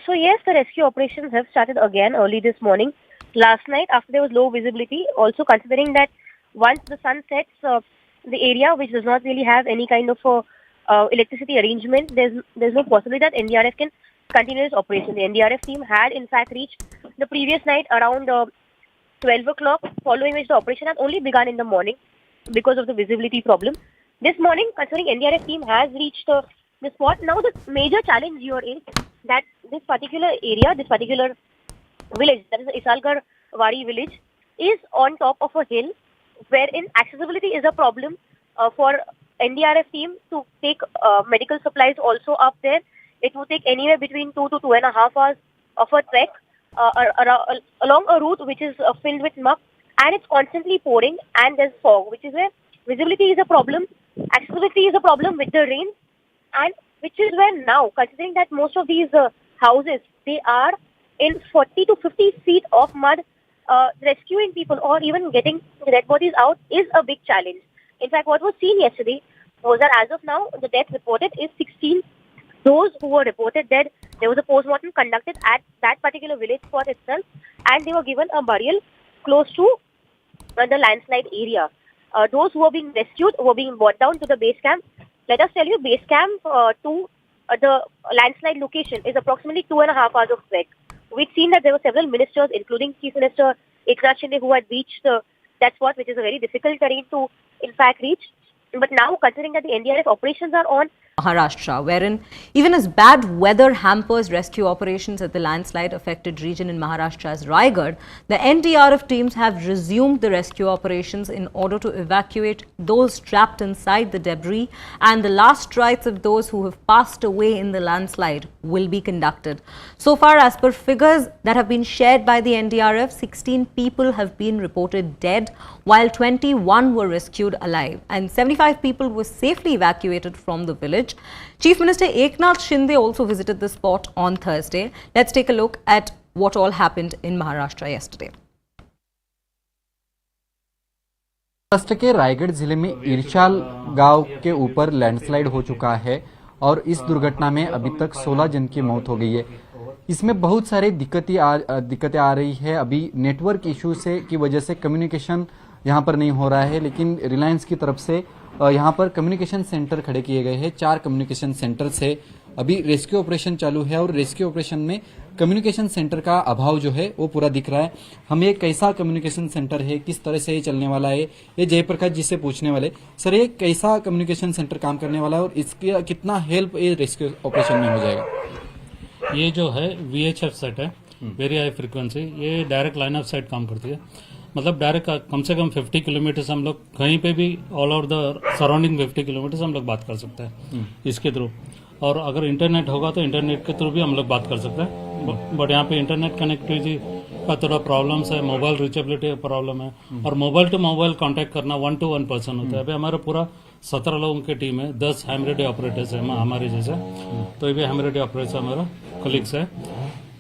So yes, the rescue operations have started again early this morning. Last night, after there was low visibility, also considering that once the sun sets, the area which does not really have any kind of electricity arrangement, there's no possibility that NDRF can continue its operation. The NDRF team had in fact reached the previous night around 12 o'clock, following which the operation had only begun in the morning because of the visibility problem. This morning, considering NDRF team has reached the spot, now the major challenge here is that this particular area, this particular village, that is the Isalgarh Wadi village, is on top of a hill wherein accessibility is a problem for NDRF team to take medical supplies also up there. It will take anywhere between 2 to 2.5 hours of a trek along a route which is filled with muck, and it's constantly pouring and there's fog, which is where visibility is a problem, accessibility is a problem with the rain, and which is where now, considering that most of these houses, they are in 40 to 50 feet of mud, rescuing people or even getting dead bodies out is a big challenge. In fact, what was seen yesterday was that as of now, the death reported is 16. Those who were reported dead, there was a post-mortem conducted at that particular village spot itself, and they were given a burial close to the landslide area. Those who were being rescued were being brought down to the base camp. Let us tell you, base camp to the landslide location is approximately 2.5 hours of trek. We've seen that there were several ministers, including Chief Minister Eknath Shinde, who had reached that spot, which is a very difficult terrain to, in fact, reach. But now, considering that the NDRF operations are on, Maharashtra, wherein even as bad weather hampers rescue operations at the landslide affected region in Maharashtra's Raigad, the NDRF teams have resumed the rescue operations in order to evacuate those trapped inside the debris, and the last rites of those who have passed away in the landslide will be conducted. So far, as per figures that have been shared by the NDRF, 16 people have been reported dead, while 21 were rescued alive, and 75 people were safely evacuated from the village. Chief Minister Eknath Shinde also visited the spot on Thursday. Let's take a look at what all happened in Maharashtra yesterday. Maharashtra के रायगढ़ जिले में इरशाल गांव के ऊपर landslide हो चुका है और इस दुर्घटना में अभी तक 16 जन की मौत हो गई है। इसमें बहुत सारे दिक्कतें आ रही है। अभी नेटवर्क इशू से की वजह से कम्युनिकेशन यहां पर नहीं हो रहा है, लेकिन रिलायंस की तरफ से यहां पर कम्युनिकेशन सेंटर खड़े किए गए हैं। 4 कम्युनिकेशन सेंटर से अभी रेस्क्यू ऑपरेशन चालू है और रेस्क्यू ऑपरेशन में कम्युनिकेशन सेंटर का अभाव जो है वो पूरा दिख रहा है। हम ये कैसा कम्युनिकेशन सेंटर है, किस तरह से ये चलने वाला है, ये जयप्रकाश जी से पूछने वाले। सर, ये कैसा कम्युनिकेशन सेंटर काम करने वाला है और इसका कितना हेल्प ये रेस्क्यू ऑपरेशन में हो जाएगा? ये जो है VHF सेट है, वेरी हाई फ्रीक्वेंसी, ये डायरेक्ट लाइन ऑफ साइट काम करती है। मतलब डायरेक्ट कम से कम 50 किलोमीटर हम लोग कहीं पे भी all over the surrounding 50 kilometre हम लोग बात कर सकते हैं इसके थ्रू। और अगर इंटरनेट होगा तो इंटरनेट के थ्रू भी हम लोग बात कर सकते हैं, बट यहाँ पे इंटरनेट कनेक्टिविटी का थोड़ा प्रॉब्लम्स है, मोबाइल रिचेबिलिटी का प्रॉब्लम है, और मोबाइल टू मोबाइल कांटेक्ट करना 1 to 1 पर्सन होता है। अभी हमारा पूरा 17 लोगों की टीम है, 10 हैम रेडियो ऑपरेटर्स है हमारे जैसे, तो ये भी हैम रेडियो ऑपरेटर हमारा कलीग्स है।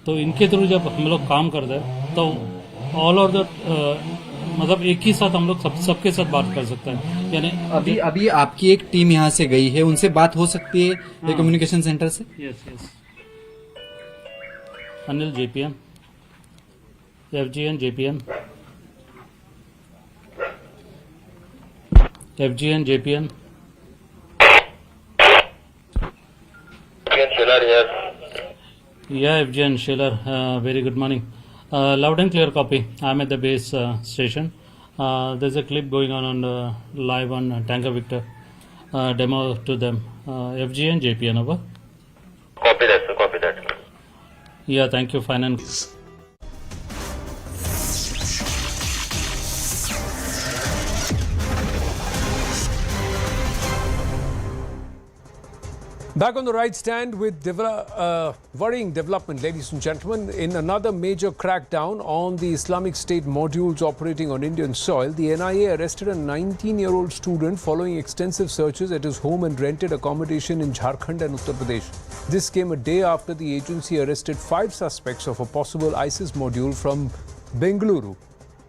तो इनके थ्रू जब हम लोग काम करते हैं तो ऑल ओवर द मतलब एक ही साथ हम लोग सबके साथ बात कर सकते हैं। यानी अभी आपकी एक टीम यहाँ से गई है, उनसे बात हो सकती है ये कम्युनिकेशन सेंटर से? Yes. Anil JPM, FGN JPM, Yeah, FGN Sheller, very good morning. Loud and clear copy. I'm at the base station. There's a clip going on live on Tanker Victor. Demo to them. FGN JPN, over. Copy that, sir. Copy that. Yeah, thank you. Fine and. Back on the right stand with worrying development, ladies and gentlemen. In another major crackdown on the Islamic State modules operating on Indian soil, the NIA arrested a 19-year-old student following extensive searches at his home and rented accommodation in Jharkhand and Uttar Pradesh. This came a day after the agency arrested 5 suspects of a possible ISIS module from Bengaluru,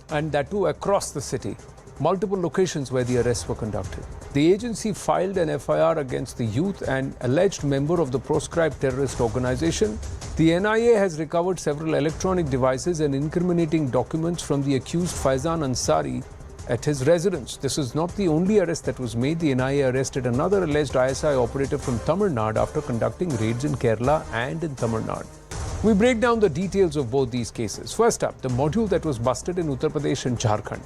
and that too across the city. Multiple locations where the arrests were conducted. The agency filed an FIR against the youth, an alleged member of the proscribed terrorist organization. The NIA has recovered several electronic devices and incriminating documents from the accused Faizan Ansari at his residence. This is not the only arrest that was made. The NIA arrested another alleged ISI operative from Tamil Nadu after conducting raids in Kerala and in Tamil Nadu. We break down the details of both these cases. First up, the module that was busted in Uttar Pradesh and Jharkhand.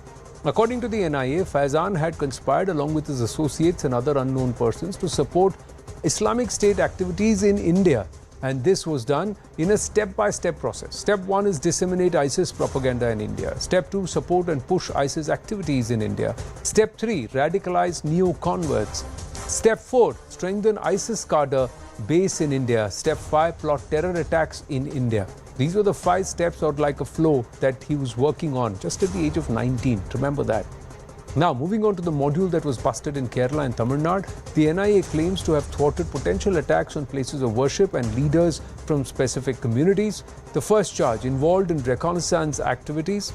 According to the NIA, Faizan had conspired along with his associates and other unknown persons to support Islamic State activities in India. And this was done in a step-by-step process. Step 1 is disseminate ISIS propaganda in India. Step 2, support and push ISIS activities in India. Step 3, radicalize neo-converts. Step 4, strengthen ISIS cadre base in India. Step 5, plot terror attacks in India. These were the 5 steps, or like a flow, that he was working on just at the age of 19. Remember that. Now, moving on to the module that was busted in Kerala and Tamil Nadu, the NIA claims to have thwarted potential attacks on places of worship and leaders from specific communities. The first charge involved in reconnaissance activities.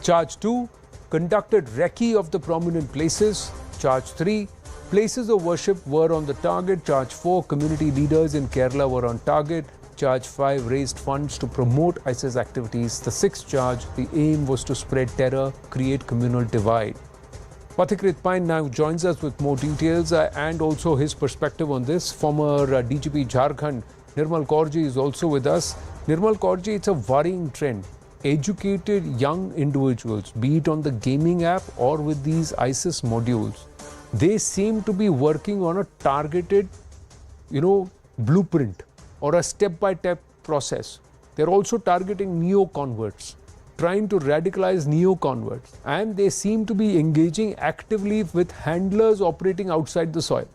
Charge 2, conducted recce of the prominent places. Charge 3, places of worship were on the target. Charge 4, community leaders in Kerala were on target. Charge 5, raised funds to promote ISIS activities. The 6th charge, the aim was to spread terror, create communal divide. Pathikrit Pine now joins us with more details and also his perspective on this. Former DGP Jharkhand, Nirmal Kaurji, is also with us. Nirmal Kaurji, it's a worrying trend. Educated young individuals, be it on the gaming app or with these ISIS modules, they seem to be working on a targeted blueprint or a step-by-step process. They're also targeting neo-converts, trying to radicalize neo-converts, and they seem to be engaging actively with handlers operating outside the soil.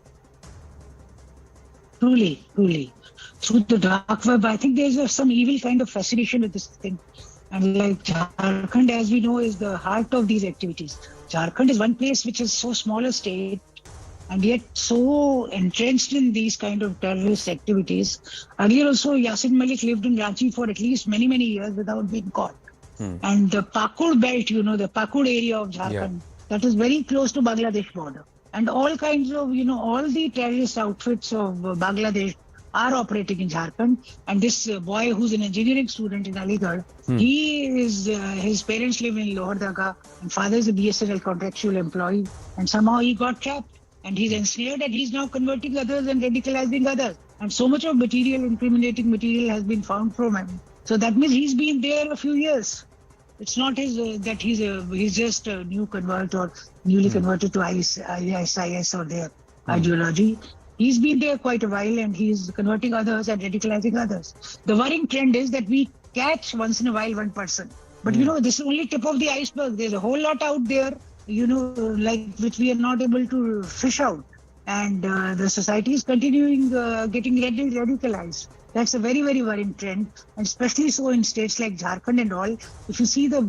Truly. Through the dark web, I think there's some evil kind of fascination with this thing. And like Jharkhand, as we know, is the heart of these activities. Jharkhand is one place which is so small a state and yet so entrenched in these kind of terrorist activities. Earlier also, Yasin Malik lived in Ranchi for at least many years without being caught. And the Pakur belt, the Pakur area of Jharkhand, that is very close to Bangladesh border. And all kinds of, all the terrorist outfits of Bangladesh are operating in Jharkhand. And this boy who's an engineering student in Aligarh, his parents live in Lohardaga, and father is a BSNL contractual employee. And somehow he got trapped. And he's ensnared and he's now converting others and radicalizing others. And so much of incriminating material has been found from him. So that means he's been there a few years. It's not that he's just a new convert or newly converted to ISIS or their ideology. He's been there quite a while and he's converting others and radicalizing others. The worrying trend is that we catch once in a while one person. But this is only tip of the iceberg. There's a whole lot out there, which we are not able to fish out. And the society is continuing getting radicalized. That's a very worrying trend, and especially so in states like Jharkhand and all. If you see the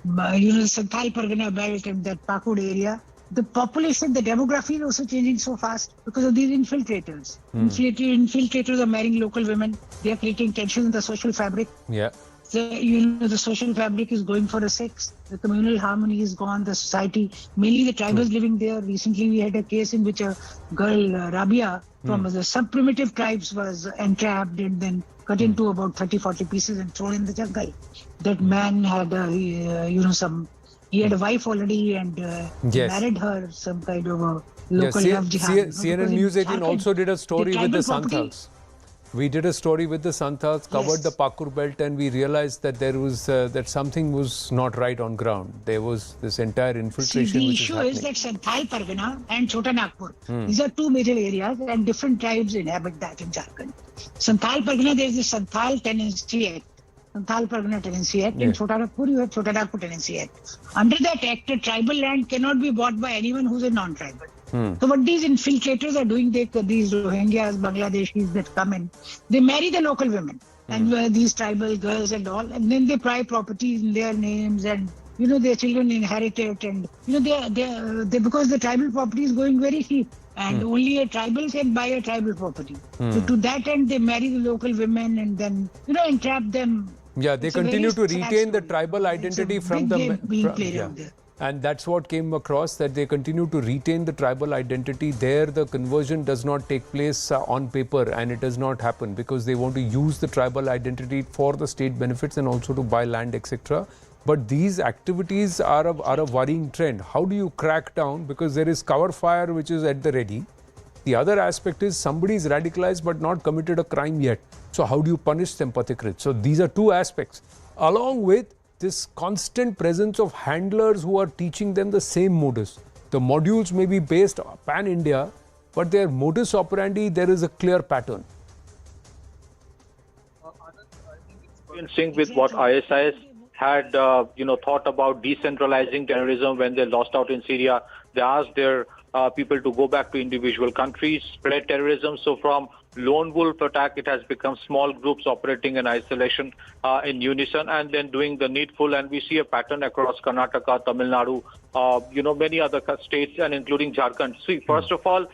Santhal Pargana belt and that Pakur area, the population, the demography is also changing so fast because of these infiltrators. Infiltrators are marrying local women. They are creating tension in the social fabric. Yeah. The social fabric is going for a sex. The communal harmony is gone. The society, mainly the tribals living there. Recently, we had a case in which a girl, Rabia, from the sub-primitive tribes was entrapped and then cut into about 30-40 pieces and thrown in the jungle. That man had, he had a wife already and married her, some kind of a local love jihad. CNN News18 also did a story with the Santhals. We did a story with the Santhals, covered the Pakur belt, and we realized that there was that something was not right on ground. There was this entire infiltration. The issue is that Santhal Pargana and Chota Nagpur, these are two major areas, and different tribes inhabit that in Jharkhand. Santhal Pargana, there is the Santhal Tenancy Act. Santhal Pargana Tenancy Act. In Chota Nagpur, you have Chota Nagpur Tenancy Act. Under that act, a tribal land cannot be bought by anyone who's a non-tribal. So what these infiltrators are doing, these Rohingyas, Bangladeshis that come in, they marry the local women and these tribal girls and all, and then they buy properties in their names and their children inherit it, and they because the tribal property is going very cheap and only a tribal can buy a tribal property. So to that end, they marry the local women and then entrap them. Yeah, they continue to retain the tribal identity from the being played out there. And that's what came across, that they continue to retain the tribal identity. There, the conversion does not take place on paper, and it does not happen because they want to use the tribal identity for the state benefits and also to buy land, etc. But these activities are a worrying trend. How do you crack down? Because there is cover fire which is at the ready. The other aspect is somebody is radicalized but not committed a crime yet. So how do you punish them, Pathikrit? So these are two aspects, along with this constant presence of handlers who are teaching them the same modus. The modules may be based pan-India, but their modus operandi, there is a clear pattern. In sync with what ISIS had, thought about decentralizing terrorism when they lost out in Syria. They asked their people to go back to individual countries, spread terrorism. So from lone wolf attack, it has become small groups operating in isolation, in unison, and then doing the needful. And we see a pattern across Karnataka, Tamil Nadu, many other states, and including Jharkhand. See, first of all,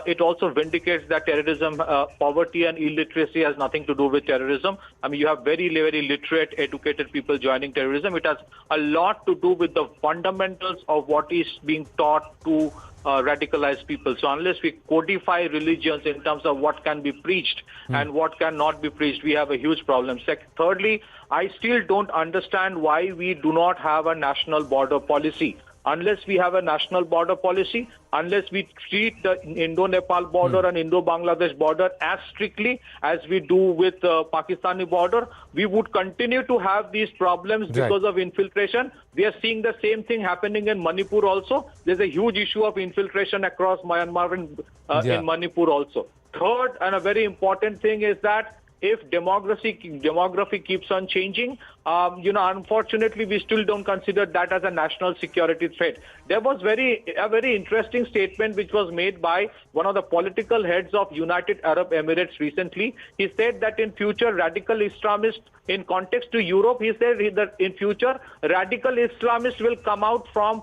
it also vindicates that terrorism, poverty and illiteracy has nothing to do with terrorism. I mean, you have very literate, educated people joining terrorism. It has a lot to do with the fundamentals of what is being taught to radicalized people. So unless we codify religions in terms of what can be preached and what cannot be preached, we have a huge problem. Thirdly, I still don't understand why we do not have a national border policy. Unless we have a national border policy, unless we treat the Indo-Nepal border and Indo-Bangladesh border as strictly as we do with the Pakistani border, we would continue to have these problems because of infiltration. We are seeing the same thing happening in Manipur also. There's a huge issue of infiltration across Myanmar and in Manipur also. Third, and a very important thing is that if demography keeps on changing, unfortunately, we still don't consider that as a national security threat. There was a very interesting statement which was made by one of the political heads of United Arab Emirates recently. He said that in future, radical Islamists, in context to Europe, he said that in future, radical Islamists will come out from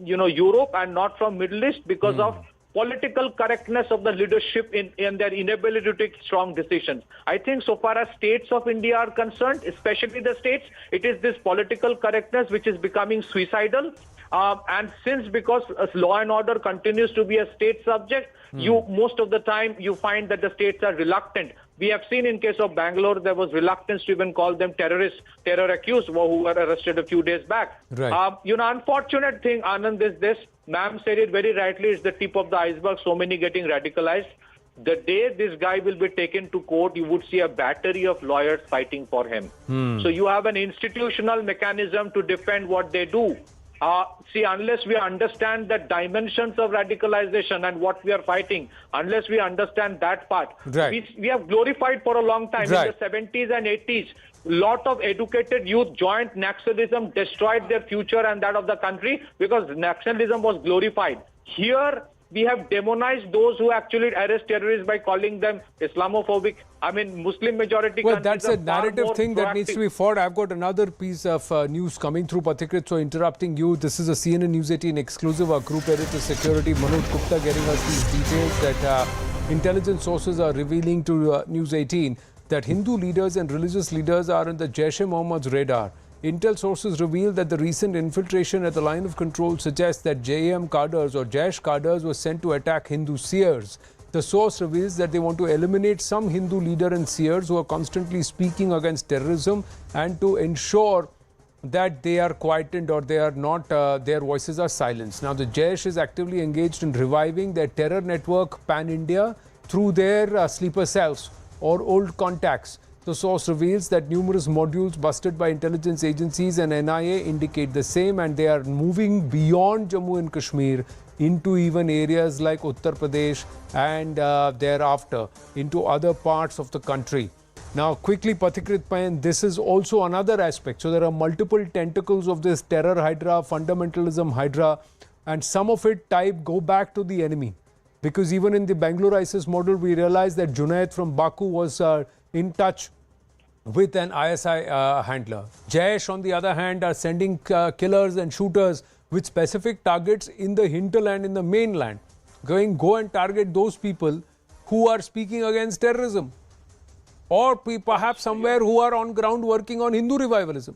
Europe and not from Middle East because of political correctness of the leadership in their inability to take strong decisions. I think so far as states of India are concerned, especially the states, it is this political correctness which is becoming suicidal. And because law and order continues to be a state subject, most of the time you find that the states are reluctant. We have seen in case of Bangalore, there was reluctance to even call them terror accused who were arrested a few days back. Right. Unfortunate thing, Anand, is this. Ma'am said it very rightly, it's the tip of the iceberg, so many getting radicalized. The day this guy will be taken to court, you would see a battery of lawyers fighting for him. So you have an institutional mechanism to defend what they do. Unless we understand the dimensions of radicalization and what we are fighting, unless we understand that part, we have glorified for a long time. In the 70s and 80s, lot of educated youth joined Naxalism, destroyed their future and that of the country because Naxalism was glorified. Here, we have demonized those who actually arrest terrorists by calling them Islamophobic. I mean, Muslim majority countries. Well, that's a narrative thing that needs to be fought. I've got another piece of news coming through, Pathikrit, so interrupting you. This is a CNN News 18 exclusive. Our group editor security, Manoj Gupta, getting us these details that intelligence sources are revealing to News 18 that Hindu leaders and religious leaders are on the Jaish-e-Mohammad's radar. Intel sources reveal that the recent infiltration at the line of control suggests that JAM cadres or Jaish cadres were sent to attack Hindu seers. The source reveals that they want to eliminate some Hindu leader and seers who are constantly speaking against terrorism and to ensure that they are quietened or they are not, their voices are silenced. Now, the Jaish is actively engaged in reviving their terror network pan-India through their sleeper cells or old contacts. The source reveals that numerous modules busted by intelligence agencies and NIA indicate the same, and they are moving beyond Jammu and Kashmir into even areas like Uttar Pradesh and thereafter into other parts of the country. Now, quickly, Pathikrit Payan, this is also another aspect. So there are multiple tentacles of this terror hydra, fundamentalism hydra, and some of it go back to the enemy. Because even in the Bangalore ISIS model, we realized that Junaid from Baku was in touch with an ISI handler. Jaish, on the other hand, are sending killers and shooters with specific targets in the hinterland, in the mainland. Go and target those people who are speaking against terrorism. Or perhaps somewhere who are on ground working on Hindu revivalism.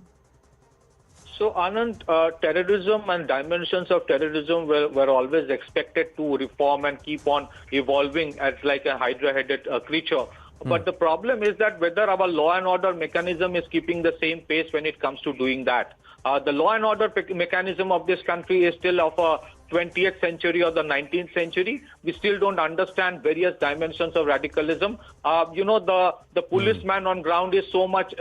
So, Anand, terrorism and dimensions of terrorism were always expected to reform and keep on evolving as like a hydra-headed creature. But the problem is that whether our law and order mechanism is keeping the same pace when it comes to doing that. The law and order mechanism of this country is still of a 20th century or the 19th century. We still don't understand various dimensions of radicalism. The policeman on ground is so much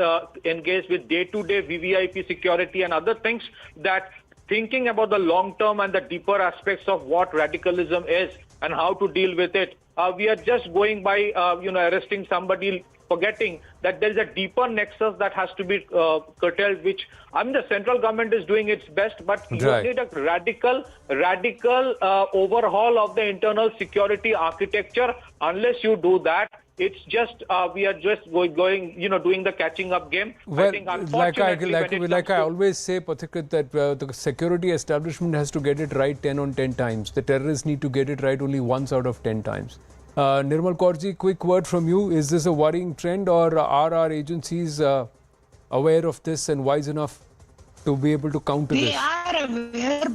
engaged with day-to-day VVIP security and other things that thinking about the long term and the deeper aspects of what radicalism is and how to deal with it, we are just going by, arresting somebody, forgetting that there is a deeper nexus that has to be curtailed, which the central government is doing its best, but you need a radical overhaul of the internal security architecture. Unless you do that, it's just we are just going doing the catching up game. Well, I think unfortunately, like I always say, Pathikrit, that the security establishment has to get it right 10 on 10 times. The terrorists need to get it right only once out of 10 times. Nirmal Kaurji, quick word from you. Is this a worrying trend, or are our agencies aware of this and wise enough to be able to counter this? They are aware,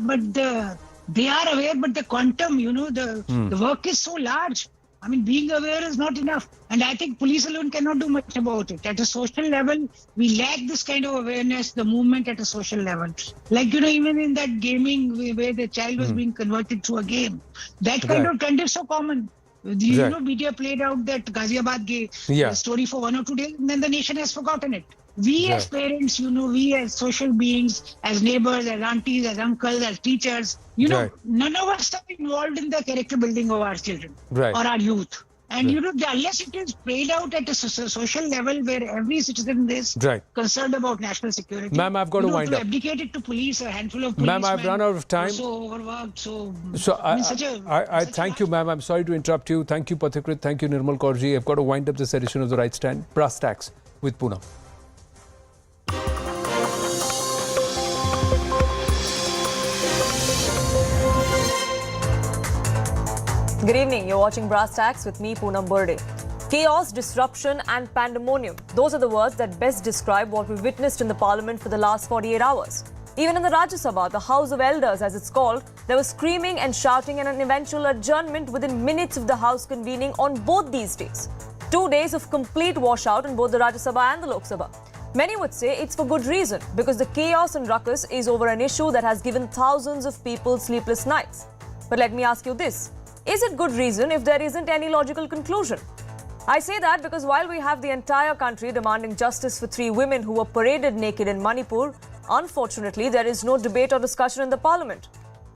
but the quantum, the work is so large. I mean, being aware is not enough. And I think police alone cannot do much about it. At a social level, we lack this kind of awareness, the movement at a social level. Like, even in that gaming where the child was being converted to a game, that kind of trend is so common. Media played out that Ghaziabad story for 1 or 2 days, and then the nation has forgotten it. We as parents, we as social beings, as neighbors, as aunties, as uncles, as teachers, none of us are involved in the character building of our children or our youth. And unless it is played out at a social level where every citizen is concerned about national security. Ma'am, I've got to wind up. Abdicate it to police, a handful of police. Ma'am, I've run out of time. So overworked. So I thank you, ma'am. I'm sorry to interrupt you. Thank you, Pathikrit. Thank you, Nirmal Kaurji. I've got to wind up this edition of The Right Stand. Brass Tacks with Poonam. Good evening. You're watching Brass Tacks with me, Poonam Burde. Chaos, disruption and pandemonium. Those are the words that best describe what we witnessed in the parliament for the last 48 hours. Even in the Rajya Sabha, the House of Elders as it's called, there was screaming and shouting and an eventual adjournment within minutes of the House convening on both these days. 2 days of complete washout in both the Rajya Sabha and the Lok Sabha. Many would say it's for good reason because the chaos and ruckus is over an issue that has given thousands of people sleepless nights. But let me ask you this. Is it good reason if there isn't any logical conclusion? I say that because while we have the entire country demanding justice for 3 women who were paraded naked in Manipur, unfortunately there is no debate or discussion in the parliament.